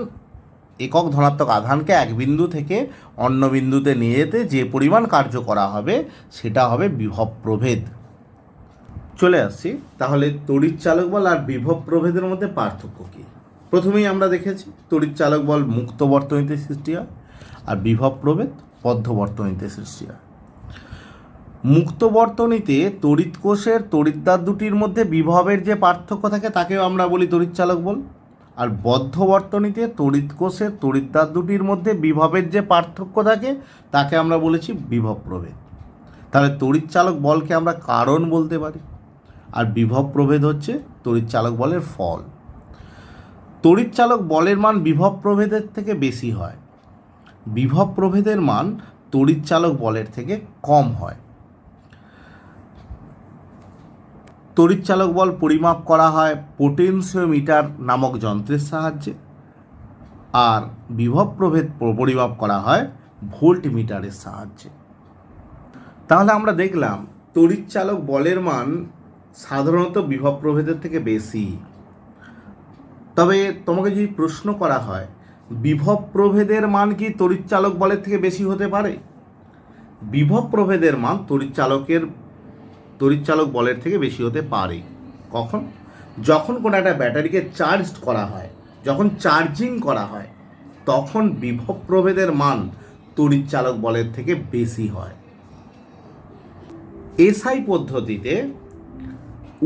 একক ধনাত্মক আধানকে এক বিন্দু থেকে অন্য বিন্দুতে নিয়ে যেতে যে পরিমাণ কার্য করা হবে, সেটা হবে বিভব প্রভেদ। চলে আসছি তাহলে তড়িৎ চালক বল আর বিভব প্রভেদের মধ্যে পার্থক্য কী। প্রথমেই আমরা দেখেছি তড়িৎ চালক বল মুক্ত বর্তনীতে সৃষ্টি হয় আর বিভব প্রভেদ বদ্ধ বর্তনীতে সৃষ্টি হয়। মুক্ত বর্তনীতে তড়িৎ কোষের তড়িৎদ্বার দুটির মধ্যে বিভবের যে পার্থক্য থাকে তাকেও আমরা বলি তড়িৎ চালক বল, আর বদ্ধ বর্তনীতে তড়িৎ কোষের তড়িৎদ্বার দুটির মধ্যে বিভবের যে পার্থক্য থাকে তাকে আমরা বলেছি বিভব প্রভেদ। তাহলে তড়িৎ চালক বলকে আমরা কারণ বলতে পারি, আর বিভব প্রভেদ হচ্ছে তড়িৎ চালক বলের ফল। তড়িৎ চালক বলের মান বিভব প্রভেদের থেকে বেশি হয়, বিভব প্রভেদের মান তড়িৎ চালক বলের থেকে কম হয়। তড়িৎ চালক বল পরিমাপ করা হয় পোটেনশিওমিটার নামক যন্ত্রের সাহায্যে, আর বিভব প্রভেদ পরিমাপ করা হয় ভোল্টমিটারের সাহায্যে। তাহলে আমরা দেখলাম তড়িৎ চালক বলের মান সাধারণত বিভব প্রভেদের থেকে বেশি। তবে তোমাকে যদি প্রশ্ন করা হয় বিভব প্রভেদের মান কি তড়িৎ চালক বলের থেকে বেশি হতে পারে? বিভব প্রভেদের মান তড়িৎ চালক বলের থেকে বেশি হতে পারে। কখন? যখন কোনো একটা ব্যাটারিকে চার্জ করা হয়, যখন চার্জিং করা হয়, তখন বিভব প্রভেদের মান তড়িৎ চালক বলের থেকে বেশি হয়। এসআই পদ্ধতিতে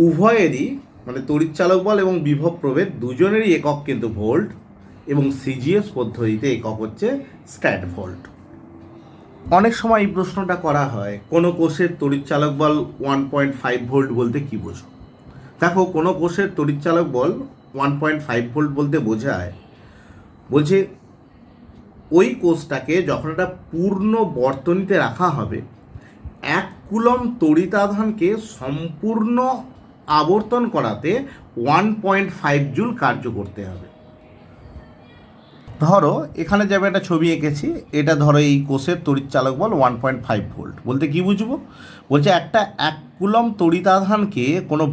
উভয়েরই মানে তড়িৎ চালক বল এবং বিভব প্রভেদ দুজনেরই একক কিন্তু ভোল্ট, এবং সিজিএস পদ্ধতিতে একক হচ্ছে স্ট্যাট ভোল্ট। অনেক সময় এই প্রশ্নটা করা হয় কোনো কোষের তড়িৎ চালক বল 1.5 ভোল্ট বলতে কী বোঝো? দেখো, কোনো কোষের তড়িৎ চালক বল 1.5 ভোল্ট বলতে বোঝায়, বলছে ওই কোষটাকে যখন একটা পূর্ণ বর্তনীতে রাখা হবে 1 কুলম্ব তড়িতাধানকে সম্পূর্ণ আবর্তন করাতে 1.5 জুল কার্য করতে হবে। ধরো এখানে যে আমি একটা ছবি এঁকেছি, এটা ধরো এই কোষের তড়িৎ চালক বল 1.5 ভোল্ট বলতে কী বুঝবো? বলছে একটা 1 কুলম্ব তড়িতাধানকে কোনো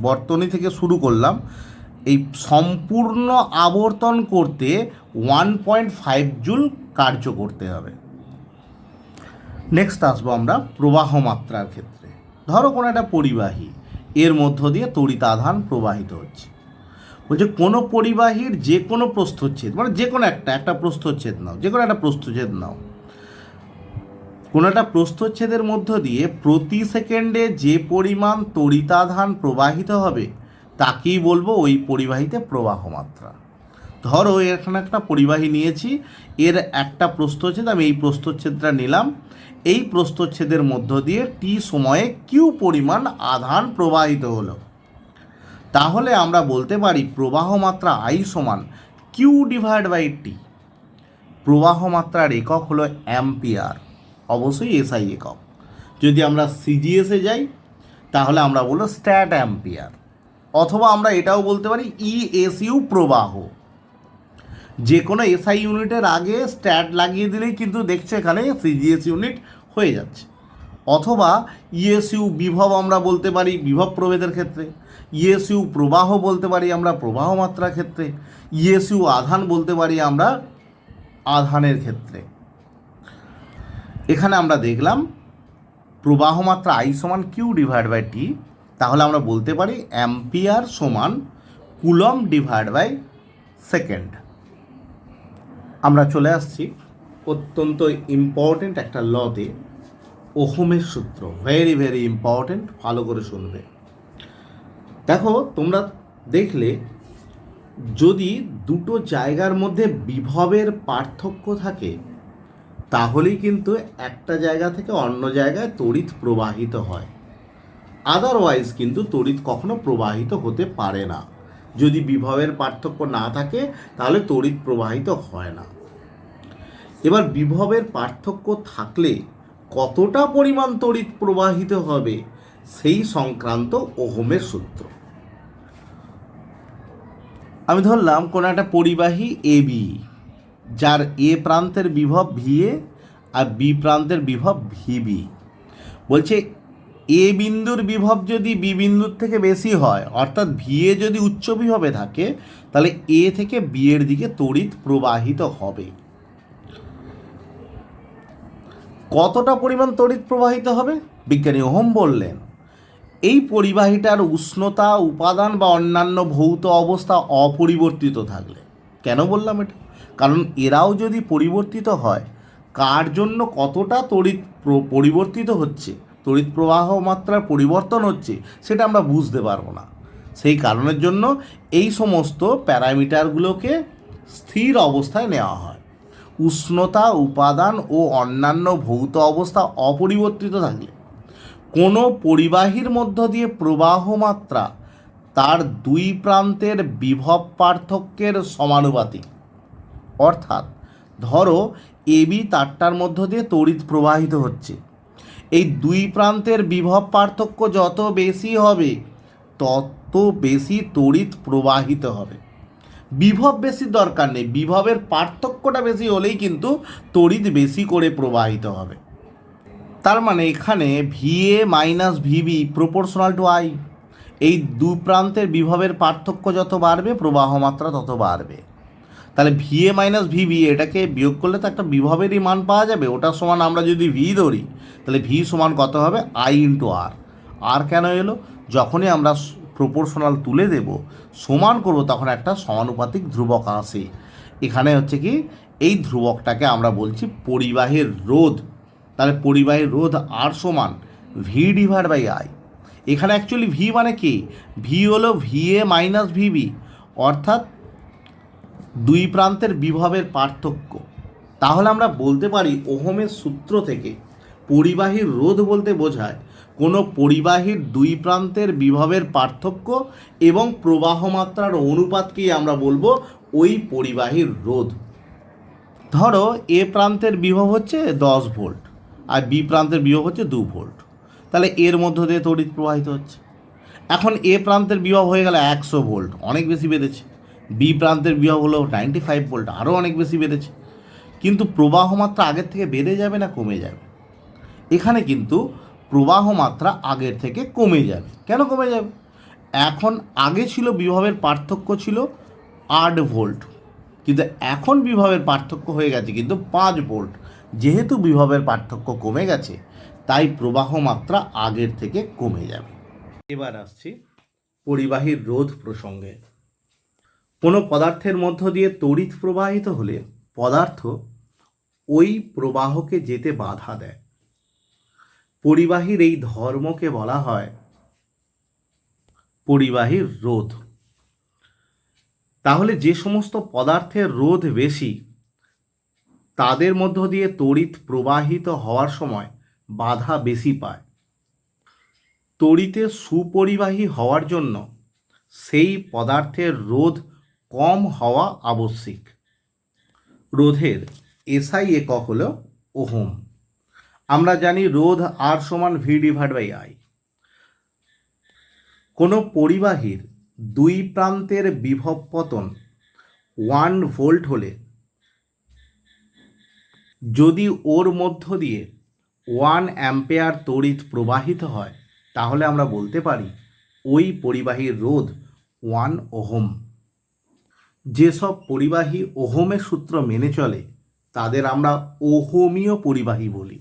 বর্তনী থেকে শুরু করলাম, এই সম্পূর্ণ আবর্তন করতে 1.5 জুল কার্য করতে হবে। নেক্সট আসবো আমরা প্রবাহ মাত্রার ক্ষেত্রে। ধরো কোনো একটা পরিবাহী, এর মধ্য দিয়ে তড়িতাধান প্রবাহিত হচ্ছে। বলছে কোনো পরিবাহীর যে কোনো প্রস্থচ্ছেদ, মানে যে কোনো একটা প্রস্থচ্ছেদ নাও, যে কোনো একটা প্রস্থচ্ছেদ নাও, কোনো একটা প্রস্থচ্ছেদের মধ্য দিয়ে প্রতি সেকেন্ডে যে পরিমাণ তড়িতাধান প্রবাহিত হবে তাকেই বলবো ওই পরিবাহীতে প্রবাহ মাত্রা। ধরো এখানে একটা পরিবাহী নিয়েছি, এর একটা প্রস্থচ্ছেদ, আমি এই প্রস্থচ্ছেদটা নিলাম, এই প্রস্থচ্ছেদের মধ্য দিয়ে টি সময়ে কিউ পরিমাণ আধান প্রবাহিত হলো, তাহলে আমরা বলতে পারি প্রবাহ মাত্রা আই সমান কিউ ডিভাইড বাই টি। প্রবাহ মাত্রার একক হলো অ্যাম্পিয়ার, অবশ্যই এসআই একক। যদি আমরা সিজিএসে যাই তাহলে আমরা বলবো স্ট্যাট অ্যাম্পিয়ার, অথবা আমরা এটাও বলতে পারি ইএসইউ প্রবাহ। যে কোনো এসআই ইউনিটের আগে স্ট্যাট লাগিয়ে দিলেই কিন্তু দেখছো এখানে সিজিএস ইউনিট হয়ে যাচ্ছে। অথবা ইএসইউ বিভব আমরা বলতে পারি বিভব প্রভেদের ক্ষেত্রে, ইএসইউ প্রবাহ বলতে পারি আমরা প্রবাহ মাত্রার ক্ষেত্রে, ইএসইউ আধান বলতে পারি আমরা আধানের ক্ষেত্রে। এখানে আমরা দেখলাম প্রবাহ মাত্রা আই সমান কিউ ডিভাইড বাই টি, তাহলে আমরা বলতে পারি অ্যাম্পিয়ার সমান কুলম্ব ডিভাইড বাই সেকেন্ড। আমরা চলে আসছি অত্যন্ত ইম্পর্টেন্ট একটা লতে, ওহমের সূত্র। ভেরি ভেরি ইম্পর্টেন্ট, ভালো করে শুনবে। দেখো তোমরা দেখলে যদি দুটো জায়গার মধ্যে বিভবের পার্থক্য থাকে তাহলেই কিন্তু একটা জায়গা থেকে অন্য জায়গায় তড়িৎ প্রবাহিত হয়, আদারওয়াইজ কিন্তু তড়িৎ কখনো প্রবাহিত হতে পারে না। যদি বিভবের পার্থক্য না থাকে তাহলে তড়িৎ প্রবাহিত হয় না। এবার বিভবের পার্থক্য থাকলে কতটা পরিমাণ তড়িৎ প্রবাহিত হবে সেই সংক্রান্ত ওহমের সূত্র। আমি ধরলাম কোনো একটা পরিবাহী এবি, যার এ প্রান্তের বিভব ভিএ আর বি প্রান্তের বিভব ভিবি। বলছে এ বিন্দুর বিভব যদি বি বিন্দুর থেকে বেশি হয়, অর্থাৎ ভিএ যদি উচ্চ বিভবে থাকে, তাহলে এ থেকে বি এর দিকে তড়িৎ প্রবাহিত হবে। কতটা পরিমাণ তড়িৎ প্রবাহিত হবে বিজ্ঞানী ওহম বললেন এই পরিবাহীটার উষ্ণতা, উপাদান বা অন্যান্য ভৌত অবস্থা অপরিবর্তিত থাকলে, কেন বললাম এটা? কারণ এরাও যদি পরিবর্তিত হয়, কার জন্য কতটা তড়িৎ পরিবর্তিত হচ্ছে, তড়িৎ প্রবাহ মাত্রার পরিবর্তন হচ্ছে, সেটা আমরা বুঝতে পারবো না। সেই কারণের জন্য এই সমস্ত প্যারামিটারগুলোকে স্থির অবস্থায় নেওয়া হয়। উষ্ণতা, উপাদান ও অন্যান্য ভৌত অবস্থা অপরিবর্তিত থাকলে কোনো পরিবাহীর মধ্য দিয়ে প্রবাহ মাত্রা তার দুই প্রান্তের বিভব পার্থক্যের সমানুপাতিক। অর্থাৎ ধরো এবি তারটার মধ্য দিয়ে তড়িৎ প্রবাহিত হচ্ছে, এই দুই প্রান্তের বিভব পার্থক্য যত বেশি হবে তত বেশি তড়িৎ প্রবাহিত হবে। বিভব বেশি দরকার নেই, বিভবের পার্থক্যটা বেশি হলেই কিন্তু তড়িৎ বেশি করে প্রবাহিত হবে। তার মানে এখানে VA minus VB proportional to I. এই দু প্রান্তের বিভবের পার্থক্য যত বাড়বে প্রবাহ মাত্রা তত বাড়বে। তাহলে ভিএ মাইনাস ভিবি এটাকে বিয়োগ করলে তো একটা বিভবেরই মান পাওয়া যাবে, ওটার সমান আমরা যদি ভি ধরি তাহলে ভি সমান কত হবে? আই ইন্টু আর। আর কেন এলো? যখনই আমরা প্রপোর্শনাল তুলে দেব, সমান করব, তখন একটা সমানুপাতিক ধ্রুবক আসে। এখানে হচ্ছে কি, এই ধ্রুবকটাকে আমরা বলছি পরিবাহীর রোধ। তাহলে পরিবাহীর রোধ আর সমান ভি ডিভাইড বাই আই। এখানে অ্যাকচুয়ালি ভি মানে কি? ভি হলো ভিএ মাইনাস ভিবি, অর্থাৎ দুই প্রান্তের বিভবের পার্থক্য। তাহলে আমরা বলতে পারি ওহমের সূত্র থেকে পরিবাহীর রোধ বলতে বোঝায় কোনো পরিবাহীর দুই প্রান্তের বিভবের পার্থক্য এবং প্রবাহ মাত্রার অনুপাতকেই আমরা বলবো ওই পরিবাহীর রোধ। ধরো এ প্রান্তের বিভব হচ্ছে 10 ভোল্ট আর বি প্রান্তের বিভব হচ্ছে 2 ভোল্ট, তাহলে এর মধ্য দিয়ে তড়িৎ প্রবাহিত হচ্ছে। এখন এ প্রান্তের বিভব হয়ে গেল 100 ভোল্ট, অনেক বেশি বেড়েছে। বি প্রান্তের বিভব হলো 95 ভোল্ট, আরও অনেক বেশি বেড়েছে। কিন্তু প্রবাহ মাত্রা আগের থেকে বেড়ে যাবে না কমে যাবে? এখানে কিন্তু প্রবাহ মাত্রা আগের থেকে কমে যাবে। কেন কমে যাবে? এখন আগে ছিল বিভবের পার্থক্য ছিল 8 ভোল্ট, কিন্তু এখন বিভবের পার্থক্য হয়ে গেছে কিন্তু 5 ভোল্ট। যেহেতু বিভবের পার্থক্য কমে গেছে তাই প্রবাহ মাত্রা আগের থেকে কমে যাবে। এবার আসছি পরিবাহীর রোধ প্রসঙ্গে। কোনো পদার্থের মধ্য দিয়ে তড়িৎ প্রবাহিত হলে পদার্থ ওই প্রবাহকে যেতে বাধা দেয়। পরিবাহীর এই ধর্মকে বলা হয় পরিবাহীর রোধ। তাহলে যে সমস্ত পদার্থের রোধ বেশি তাদের মধ্য দিয়ে তড়িৎ প্রবাহিত হওয়ার সময় বাধা বেশি পায়। তড়িতের সুপরিবাহী হওয়ার জন্য সেই পদার্থের রোধ কম হওয়া আবশ্যিক। রোধের এসআই একক হলো ওহম। আমরা জানি রোধ আর সমান ভি ডিভাইড বাই আই। কোনো পরিবাহীর দুই প্রান্তের বিভব পতন 1 ভোল্ট হলে যদি ওর মধ্য দিয়ে 1 অ্যাম্পেয়ার তড়িৎ প্রবাহিত হয় তাহলে আমরা বলতে পারি ওই পরিবাহীর রোধ 1 ওহম। যেসব পরিবাহী ওহমের সূত্র মেনে চলে তাদের আমরা ওহমীয় পরিবাহী বলি।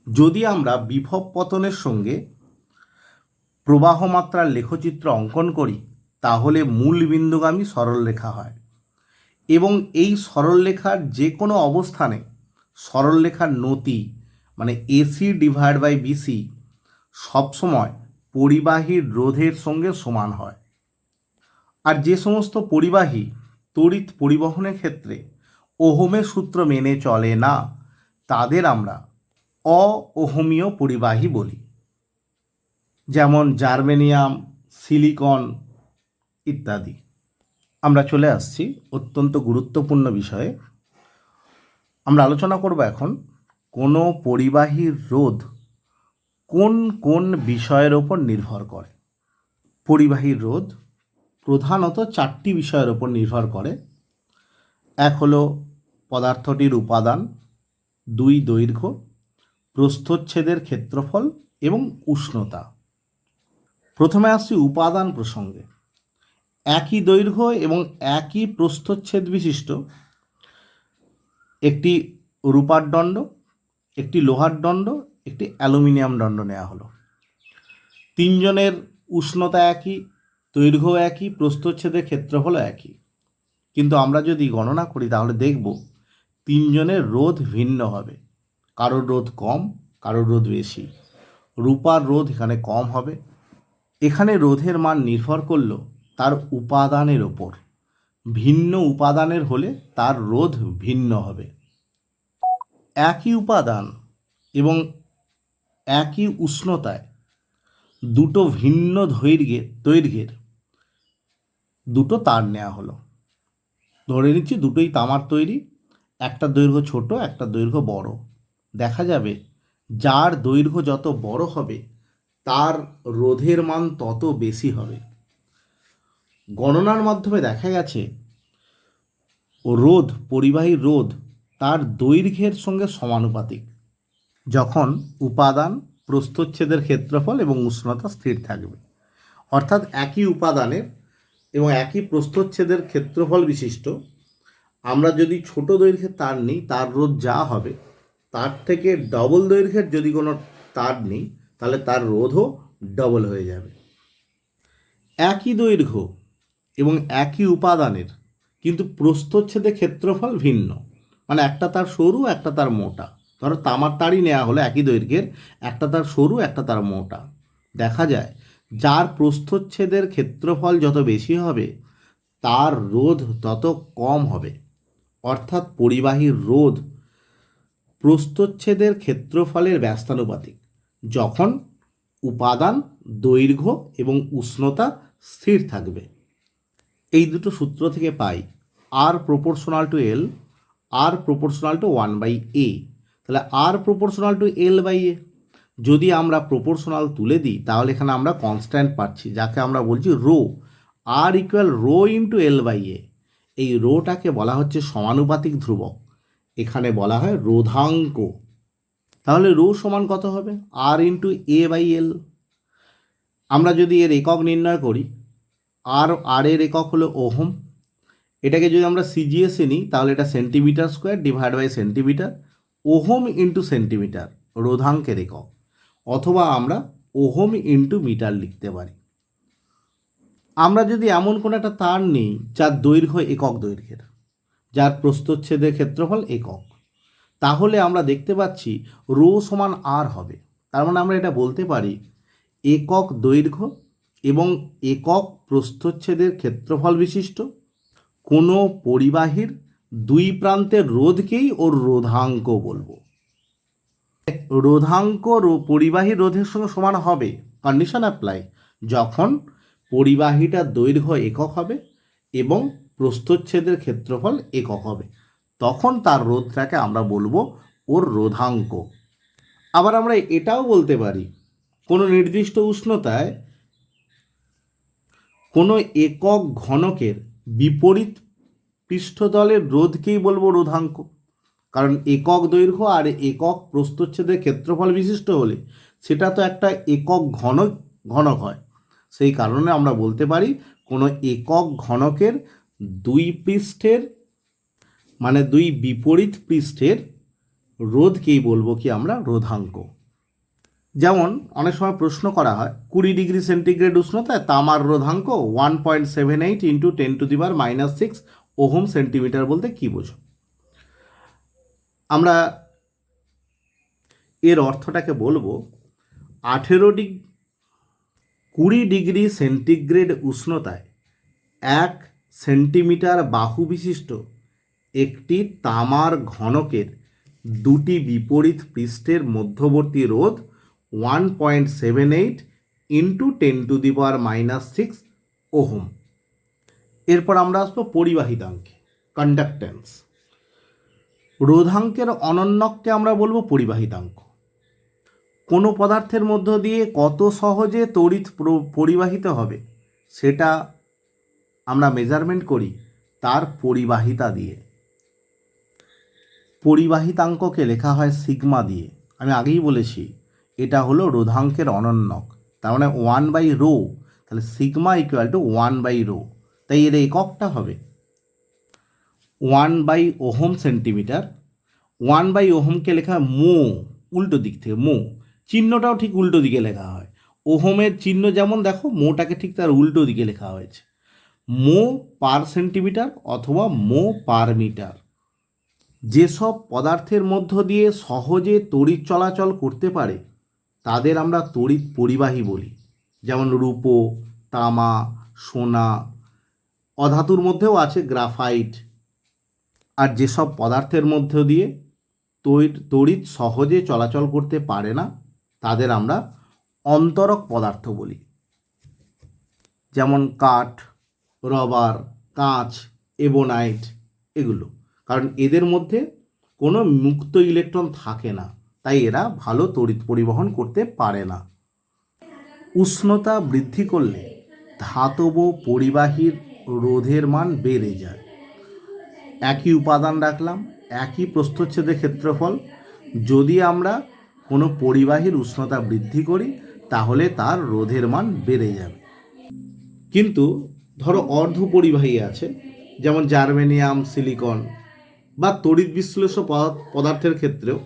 যদি আমরা বিভব পতনের সঙ্গে প্রবাহ মাত্রার লেখচিত্র অঙ্কন করি তাহলে মূল বিন্দুগামী সরলরেখা হয় এবং এই সরলরেখার যে কোনো অবস্থানে সরলরেখার নতি মানে এসি ডিভাইড বাই বিসি সবসময় পরিবাহীর রোধের সঙ্গে সমান হয়। আর যে সমস্ত পরিবাহী তড়িৎ পরিবহনের ক্ষেত্রে ওহমের সূত্র মেনে চলে না তাদের আমরা অওহমীয় পরিবাহী বলি, যেমন জার্মেনিয়াম, সিলিকন ইত্যাদি। আমরা চলে আসছি অত্যন্ত গুরুত্বপূর্ণ বিষয়ে। আমরা আলোচনা করব এখন কোনো পরিবাহীর রোধ কোন কোন বিষয়ের ওপর নির্ভর করে। পরিবাহীর রোধ প্রধানত 4টি বিষয়ের ওপর নির্ভর করে। এক হলো পদার্থটির উপাদান, 2 দৈর্ঘ্য, প্রস্থচ্ছেদের ক্ষেত্রফল এবং উষ্ণতা। প্রথমে আসছি উপাদান প্রসঙ্গে। একই দৈর্ঘ্য এবং একই প্রস্থচ্ছেদ বিশিষ্ট একটি রূপার দণ্ড, একটি লোহার দণ্ড, একটি অ্যালুমিনিয়াম দণ্ড নেওয়া হলো। তিনজনের উষ্ণতা একই, দৈর্ঘ্য একই, প্রস্থচ্ছেদের ক্ষেত্রফলও একই, কিন্তু আমরা যদি গণনা করি তাহলে দেখব তিনজনের রোধ ভিন্ন হবে। কারোর রোধ কম, কারোর রোধ বেশি। রূপার রোধ এখানে কম হবে। এখানে রোধের মান নির্ভর করল তার উপাদানের ওপর। ভিন্ন উপাদানের হলে তার রোধ ভিন্ন হবে। একই উপাদান এবং একই উষ্ণতায় দুটো ভিন্ন দৈর্ঘ্যের দুটো তার নেওয়া হলো। ধরে নিচ্ছি দুটোই তামার তৈরি, একটা দৈর্ঘ্য ছোট, একটা দৈর্ঘ্য বড়। দেখা যাবে যার দৈর্ঘ্য যত বড় হবে তার রোধের মান তত বেশি হবে। গণনার মাধ্যমে দেখা গেছে রোধ, পরিবাহী রোধ তার দৈর্ঘ্যের সঙ্গে সমানুপাতিক যখন উপাদান, প্রস্থচ্ছেদের ক্ষেত্রফল এবং উষ্ণতা স্থির থাকবে। অর্থাৎ একই উপাদানের এবং একই প্রস্থচ্ছেদের ক্ষেত্রফল বিশিষ্ট আমরা যদি ছোট দৈর্ঘ্যের তার নিই, তার রোধ যা হবে তার থেকে ডবল দৈর্ঘ্যের যদি কোনো তার নিই তাহলে তার রোধও ডবল হয়ে যাবে। একই দৈর্ঘ্য এবং একই উপাদানের কিন্তু প্রস্থচ্ছেদের ক্ষেত্রফল ভিন্ন, মানে একটা তার সরু, একটা তার মোটা। ধরো তামার তারই নেওয়া হলো একই দৈর্ঘ্যের, একটা তার সরু, একটা তার মোটা। দেখা যায় যার প্রস্থচ্ছেদের ক্ষেত্রফল যত বেশি হবে তার রোধ তত কম হবে। অর্থাৎ পরিবাহীর রোধ প্রস্থচ্ছেদের ক্ষেত্রফলের ব্যস্তানুপাতিক যখন উপাদান, দৈর্ঘ্য এবং উষ্ণতা স্থির থাকবে। এই দুটো সূত্র থেকে পাই R proportional to L, R proportional to 1/a। তাহলে R proportional to L by A যদি আমরা প্রপোর্শনাল তুলে দিই তাহলে এখানে আমরা কনস্ট্যান্ট পাচ্ছি, যাকে আমরা বলছি rho. R equal rho into L by A. এই রোটাকে বলা হচ্ছে সমানুপাতিক ধ্রুবক, এখানে বলা হয় রোধাঙ্ক। তাহলে রো সমান কত হবে? আর ইন্টু এ বাই এল। আমরা যদি এর একক নির্ণয় করি, আর এর একক হলো ওহম। এটাকে যদি আমরা সিজিএসে নিই তাহলে এটা centimetre square divide by centimetre. Ohm into centimetre রোধাঙ্কের একক, অথবা আমরা ওহম ইন্টু মিটার লিখতে পারি। আমরা যদি এমন কোনো একটা তার নিই যার দৈর্ঘ্য একক দৈর্ঘ্যের, যার প্রস্থচ্ছেদের ক্ষেত্রফল একক, তাহলে আমরা দেখতে পাচ্ছি রো সমান আর হবে। তার মানে আমরা এটা বলতে পারি একক দৈর্ঘ্য এবং একক প্রস্থচ্ছেদের ক্ষেত্রফল বিশিষ্ট কোনো পরিবাহীর দুই প্রান্তের রোধকেই ওর রোধাঙ্ক বলবো। রোধাঙ্ক পরিবাহীর রোধের সঙ্গে সমান হবে, কন্ডিশন অ্যাপ্লাই, যখন পরিবাহীটার দৈর্ঘ্য একক হবে এবং প্রস্থচ্ছেদের ক্ষেত্রফল একক হবে, তখন তার রোধটাকে আমরা বলবো ওর রোধাঙ্ক। আবার আমরা এটাও বলতে পারি কোনো নির্দিষ্ট উষ্ণতায় কোনো একক ঘনকের বিপরীত পৃষ্ঠতলের রোধকেই বলবো রোধাঙ্ক। কারণ একক দৈর্ঘ্য আর একক প্রস্থচ্ছেদের ক্ষেত্রফল বিশিষ্ট হলে সেটা তো একটা একক ঘনক হয়। সেই কারণে আমরা বলতে পারি কোনো একক ঘনকের দুই পৃষ্ঠের, মানে দুই বিপরীত পৃষ্ঠের রোধকেই বলবো কি আমরা রোধাঙ্ক। যেমন অনেক সময় প্রশ্ন করা হয় 20 ডিগ্রি সেন্টিগ্রেড উষ্ণতায় তামার রোধাঙ্ক 1.78 ইন্টু 10⁻⁻6 ওহম সেন্টিমিটার বলতে কী বোঝো? আমরা এর অর্থটাকে বলবো 20 ডিগ্রি সেন্টিগ্রেড উষ্ণতায় 1 সেন্টিমিটার বাহু বিশিষ্ট একটি তামার ঘনকের দুটি বিপরীত পৃষ্ঠের মধ্যবর্তী রোধ 1.78 ইন্টু 10⁻⁻6 ওহম। এরপর আমরা আসবো পরিবাহিতাঙ্কে, কন্ডাক্ট্যান্স। রোধাঙ্কের অনন্যককে আমরা বলবো পরিবাহিতাঙ্ক। কোনো পদার্থের মধ্য দিয়ে কত সহজে তড়িৎ পরিবাহিত হবে সেটা আমরা মেজারমেন্ট করি তার পরিবাহিতা দিয়ে। পরিবাহিতাঙ্ককে লেখা হয় সিগমা দিয়ে। আমি আগেই বলেছি এটা হলো রোধাঙ্কের অনন্যক, তার মানে 1/ρ। তাহলে সিগমা ইকুয়াল টু 1/ρ। তাই এর এককটা হবে 1/ওহম সেন্টিমিটার। 1/ওহমকে লেখা হয় মো, উল্টো দিক থেকে মো, চিহ্নটাও ঠিক উল্টো দিকে লেখা হয়। ওহমের চিহ্ন যেমন দেখো, মোটাকে ঠিক তার উল্টো দিকে লেখা হয়েছে, মো পার সেন্টিমিটার অথবা মো পার মিটার। যেসব পদার্থের মধ্য দিয়ে সহজে তড়িৎ চলাচল করতে পারে তাদের আমরা তড়িৎ পরিবাহী বলি, যেমন রূপো, তামা, সোনা। অধাতুর মধ্যেও আছে গ্রাফাইট। আর যেসব পদার্থের মধ্য দিয়ে তড়িৎ সহজে চলাচল করতে পারে না তাদের আমরা অন্তরক পদার্থ বলি, যেমন কাঠ, রবার, কাঁচ, এবনাইট এগুলো। কারণ এদের মধ্যে কোনো মুক্ত ইলেকট্রন থাকে না, তাই এরা ভালো তড়িৎ পরিবহন করতে পারে না। উষ্ণতা বৃদ্ধি করলে ধাতব পরিবাহীর রোধের মান বেড়ে যায়। একই উপাদান রাখলাম, একই প্রস্থচ্ছেদের ক্ষেত্রফল, যদি আমরা কোনো পরিবাহীর উষ্ণতা বৃদ্ধি করি তাহলে তার রোধের মান বেড়ে যাবে। কিন্তু ধরো অর্ধ পরিবাহী আছে, যেমন জার্মেনিয়াম, সিলিকন বা তড়িৎ বিশ্লেষ্য পদার্থের ক্ষেত্রেও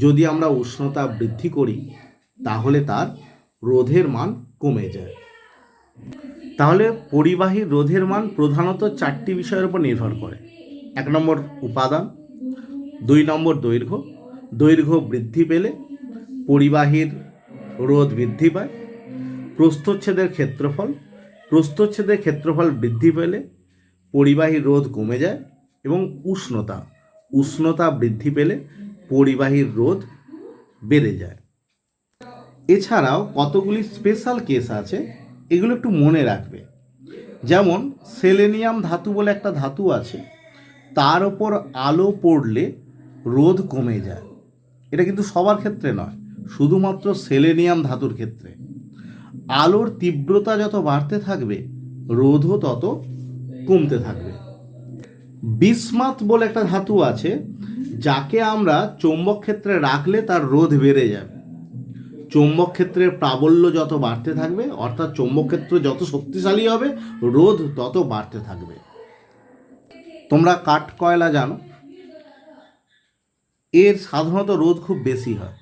যদি আমরা উষ্ণতা বৃদ্ধি করি তাহলে তার রোধের মান কমে যায়। তাহলে পরিবাহীর রোধের মান প্রধানত 4টি বিষয়ের উপর নির্ভর করে। 1 নম্বর উপাদান, 2 নম্বর দৈর্ঘ্য। দৈর্ঘ্য বৃদ্ধি পেলে পরিবাহীর রোধ বৃদ্ধি পায়। প্রস্থচ্ছেদের ক্ষেত্রফল, প্রস্থচ্ছেদের ক্ষেত্রফল বৃদ্ধি পেলে পরিবাহীর রোধ কমে যায়। এবং উষ্ণতা, উষ্ণতা বৃদ্ধি পেলে পরিবাহীর রোধ বেড়ে যায়। এছাড়াও কতগুলি স্পেশাল কেস আছে, এগুলো একটু মনে রাখবে। যেমন সেলেনিয়াম ধাতু বলে একটা ধাতু আছে, তার ওপর আলো পড়লে রোধ কমে যায়। এটা কিন্তু সবার ক্ষেত্রে নয়, শুধুমাত্র সেলেনিয়াম ধাতুর ক্ষেত্রে। আলোর তীব্রতা যত বাড়তে থাকবে রোধও তত কমতে থাকবে। বিসমাথ বলে একটা ধাতু আছে, যাকে আমরা চৌম্বক ক্ষেত্রে রাখলে তার রোধ বেড়ে যাবে। চৌম্বক ক্ষেত্রের প্রাবল্য যত বাড়তে থাকবে, অর্থাৎ চৌম্বক ক্ষেত্র যত শক্তিশালী হবে রোধ তত বাড়তে থাকবে। তোমরা কাঠ কয়লা জানো, এর সাধারণত রোধ খুব বেশি হয়,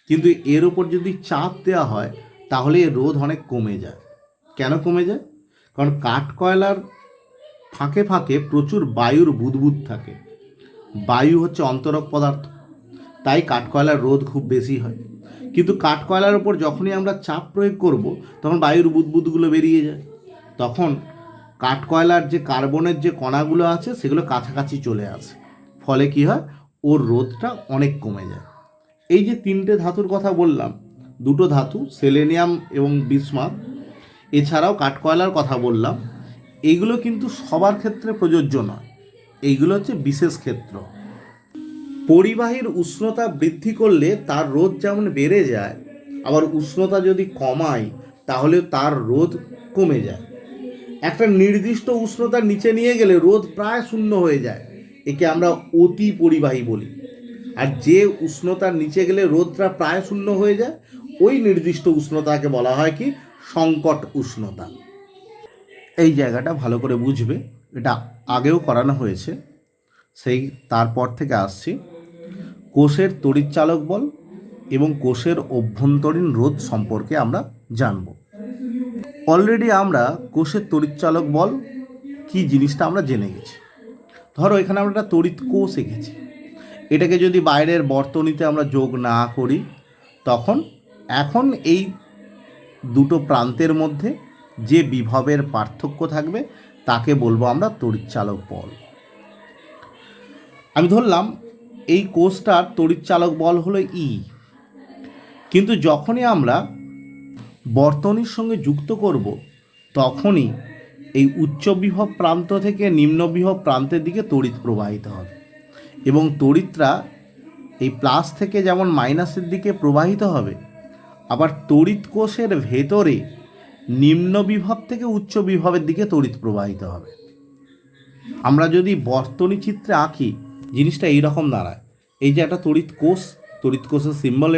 কিন্তু এর উপর যদি চাপ দেওয়া হয় তাহলে এর রোধ অনেক কমে যায়। কেন কমে যায়? কারণ কাঠ কয়লার ফাঁকে ফাঁকে প্রচুর বায়ুর বুদবুদ থাকে। বায়ু হচ্ছে অন্তরক পদার্থ, তাই কাঠকয়লার রোধ খুব বেশি হয়। কিন্তু কাঠকয়লার ওপর যখনই আমরা চাপ প্রয়োগ করব তখন বায়ুর বুদবুদগুলো বেরিয়ে যায়। তখন কাঠকয়লার যে কার্বনের যে কণাগুলো আছে সেগুলো কাছাকাছি চলে আসে, ফলে কি হয়, ওর রোধটা অনেক কমে যায়। এই যে 3টে ধাতুর কথা বললাম, 2টো ধাতু সেলেনিয়াম এবং বিসমাথ, এছাড়াও কাঠকয়লার কথা বললাম, এইগুলো কিন্তু সবার ক্ষেত্রে প্রযোজ্য নয়, এইগুলো হচ্ছে বিশেষ ক্ষেত্র। পরিবাহীর উষ্ণতা বৃদ্ধি করলে তার রোধ যেমন বেড়ে যায়, আবার উষ্ণতা যদি কমাই তাহলে তার রোধ কমে যায়। একটা নির্দিষ্ট উষ্ণতার নিচে নিয়ে গেলে রোধ প্রায় শূন্য হয়ে যায়, একে আমরা অতি পরিবাহী বলি। আর যে উষ্ণতার নিচে গেলে রোধটা প্রায় শূন্য হয়ে যায়, ওই নির্দিষ্ট উষ্ণতাকে বলা হয় কি, সংকট উষ্ণতা। এই জায়গাটা ভালো করে বুঝবে, এটা আগেও করানো হয়েছে, সেই তারপর থেকে আসছি। কোষের তড়িৎচালক বল এবং কোষের অভ্যন্তরীণ রোধ সম্পর্কে আমরা জানব। অলরেডি আমরা কোষের তড়িৎচালক বল কি জিনিসটা আমরা জেনে গেছি। ধরো এখানে আমরা একটা তড়িৎ কোষ এঁকেছি, এটাকে যদি বাইরের বর্তনীতে আমরা যোগ না করি তখন এখন এই দুটো প্রান্তের মধ্যে যে বিভবের পার্থক্য থাকবে তাকে বলবো আমরা তড়িৎচালক বল। আমি ধরলাম এই কোষটার তড়িৎচালক বল হলো ই, কিন্তু যখনই আমরা বর্তনীর সঙ্গে যুক্ত করব তখনই এই উচ্চ বিভব প্রান্ত থেকে নিম্ন বিভব প্রান্তের দিকে তড়িৎ প্রবাহিত হবে, এবং তড়িৎরা এই প্লাস থেকে যেমন মাইনাসের দিকে প্রবাহিত হবে, আবার তড়িৎ কোষের ভেতরে নিম্ন বিভব থেকে উচ্চ বিভবের দিকে তড়িৎ প্রবাহিত হবে। আমরা যদি বর্তনী চিত্রে আঁকি জিনিসটা এইরকম দাঁড়ায়। এই যে একটা তড়িৎ কোষ, তড়িৎ কোষের সিম্বল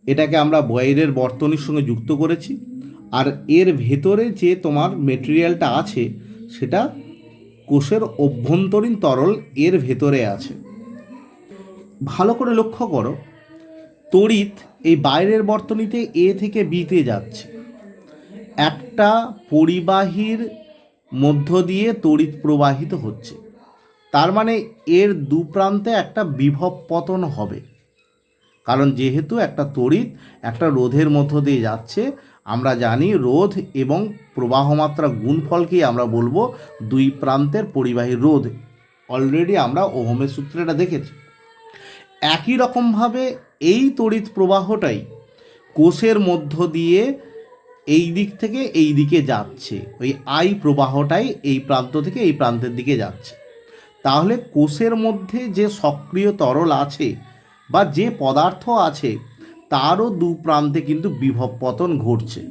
এটাকে আমরা বাইরের বর্তনীর সঙ্গে যুক্ত করেছি, আর এর ভেতরে যে তোমার মেটেরিয়ালটা আছে সেটা কোষের অভ্যন্তরীণ তরল এর ভেতরে আছে। ভালো করে লক্ষ্য করো, তড়িৎ এই বাইরের বর্তনীতে এ থেকে বিতে যাচ্ছে, একটা পরিবাহীর মধ্য দিয়ে তড়িৎ প্রবাহিত হচ্ছে, তার মানে এর দু প্রান্তে একটা বিভব পতন হবে, কারণ যেহেতু একটা তড়িৎ একটা রোধের মধ্য দিয়ে যাচ্ছে, আমরা জানি রোধ এবং প্রবাহমাত্রা গুণফলকেই আমরা বলবো দুই প্রান্তের পরিবাহী রোধ। অলরেডি আমরা ওহমের সূত্রে এটা দেখেছি। একই রকমভাবে এই তড়িৎ প্রবাহটাই কোষের মধ্য দিয়ে এই দিক থেকে এই দিকে যাচ্ছে, ওই আই প্রবাহটাই এই প্রান্ত থেকে এই প্রান্তের দিকে যাচ্ছে। তাহলে কোষের মধ্যে যে সক্রিয় তরল আছে বা যে পদার্থ আছে তারও দু প্রান্তে কিন্তু বিভব পতন ঘটছে।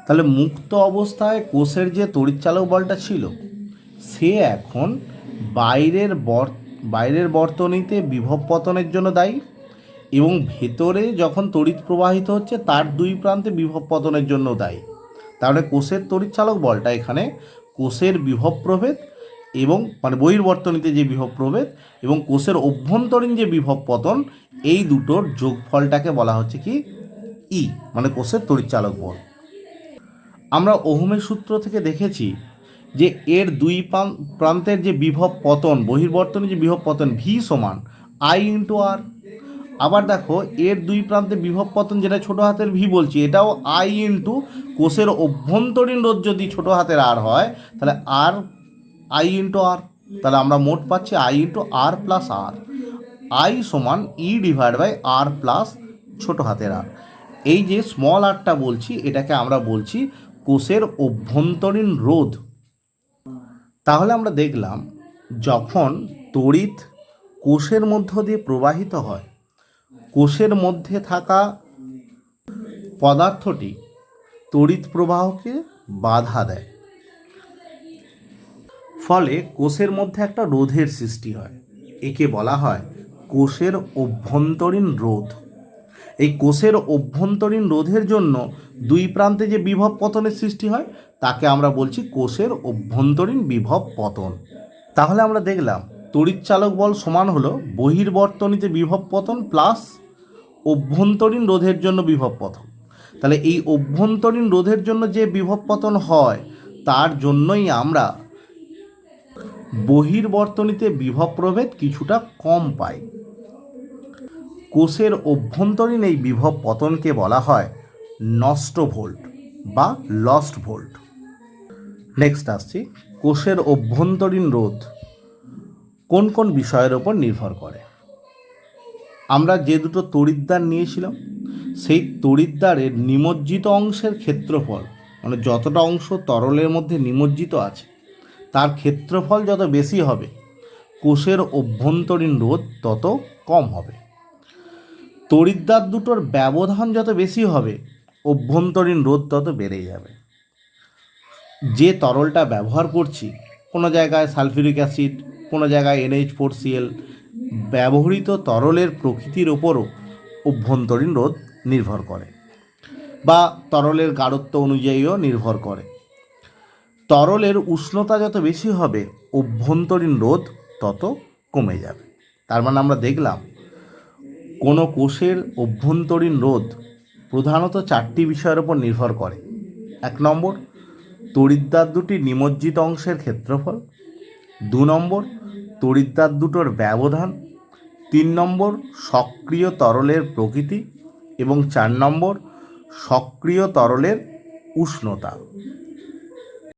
তাহলে মুক্ত অবস্থায় কোষের যে তড়িৎচালক বলটা ছিল সে এখন বাইরের বর্তনীতে বিভব পতনের জন্য দায়ী, এবং ভেতরে যখন তড়িৎ প্রবাহিত হচ্ছে তার দুই প্রান্তে বিভব পতনের জন্য দায়ী। তাহলে কোষের তড়িৎচালক বলটা এখানে কোষের বিভব প্রভেদ এবং মানে বহির্বর্তনীতে যে বিভব প্রভেদ এবং কোষের অভ্যন্তরীণ যে বিভব পতন, এই দুটোর যোগফলটাকে বলা হচ্ছে কি ই, মানে কোষের তড়িৎচালক বল। আমরা ওহমের সূত্র থেকে দেখেছি যে এর দুই প্রান্তের যে বিভব পতন, বহির্বর্তনী যে বিভব পতন ভি সমান আই ইন্টু আর। আবার দেখো এর দুই প্রান্তে বিভব পতন যেটা ছোটো হাতের ভি বলছি, এটাও আই ইন্টু কোষের অভ্যন্তরীণ রোধ যদি ছোটো হাতের আর হয় তাহলে আর আই ইন্টু আর। তাহলে আমরা মোট পাচ্ছি I into R plus R. I সমান E divide by R plus ছোটো হাতের আর। এই যে স্মল আরটা বলছি এটাকে আমরা বলছি কোষের অভ্যন্তরীণ রোধ। তাহলে আমরা দেখলাম যখন তড়িৎ কোষের মধ্য দিয়ে প্রবাহিত হয়, কোষের মধ্যে থাকা পদার্থটি তড়িৎ প্রবাহকে বাধা দেয়, ফলে কোষের মধ্যে একটা রোধের সৃষ্টি হয়। একে বলা হয় কোষের অভ্যন্তরীণ রোধ। এই কোষের অভ্যন্তরীণ রোধের জন্য দুই প্রান্তে যে বিভব পতনের সৃষ্টি হয় তাকে আমরা বলছি কোষের অভ্যন্তরীণ বিভব পতন। তাহলে আমরা দেখলাম তড়িৎচালক বল সমান হলো বহির্বর্তনীতে বিভব পতন প্লাস অভ্যন্তরীণ রোধের জন্য বিভব পতন। তাহলে এই অভ্যন্তরীণ রোধের জন্য যে বিভব পতন হয় তার জন্যই আমরা বহির্বর্তনীতে বিভব প্রভেদ কিছুটা কম পাই। কোষের অভ্যন্তরীণ এই বিভব পতনকে বলা হয় নষ্ট ভোল্ট বা লস্ট ভোল্ট। নেক্সট আসছি, কোষের অভ্যন্তরীণ রোধ কোন কোন বিষয়ের ওপর নির্ভর করে। আমরা যে দুটো তড়িৎদ্বার নিয়েছিলাম সেই তড়িৎদ্বারের নিমজ্জিত অংশের ক্ষেত্রফল, মানে যতটা অংশ তরলের মধ্যে নিমজ্জিত আছে তার ক্ষেত্রফল যত বেশি হবে কোষের অভ্যন্তরীণ রোধ তত কম হবে। তড়িৎদ্বার দুটোর ব্যবধান যত বেশি হবে অভ্যন্তরীণ রোধ তত বেড়ে যাবে। যে তরলটা ব্যবহার করছি, কোনো জায়গায় সালফিউরিক অ্যাসিড, কোনো জায়গায় NH4Cl, ব্যবহৃত তরলের প্রকৃতির ওপরও অভ্যন্তরীণ রোধ নির্ভর করে। বা তরলের গাঢ়ত্ব অনুযায়ীও নির্ভর করে। তরলের উষ্ণতা যত বেশি হবে অভ্যন্তরীণ রোধ তত কমে যাবে। তার মানে আমরা দেখলাম কোনো কোষের অভ্যন্তরীণ রোধ প্রধানত 4টি বিষয়ের উপর নির্ভর করে। 1 নম্বর, তড়িৎদ্বার দুটির নিমজ্জিত অংশের ক্ষেত্রফল। 2 নম্বর, তড়িৎদ্বার দুটোর ব্যবধান। 3 নম্বর, সক্রিয় তরলের প্রকৃতি। এবং 4 নম্বর, সক্রিয় তরলের উষ্ণতা।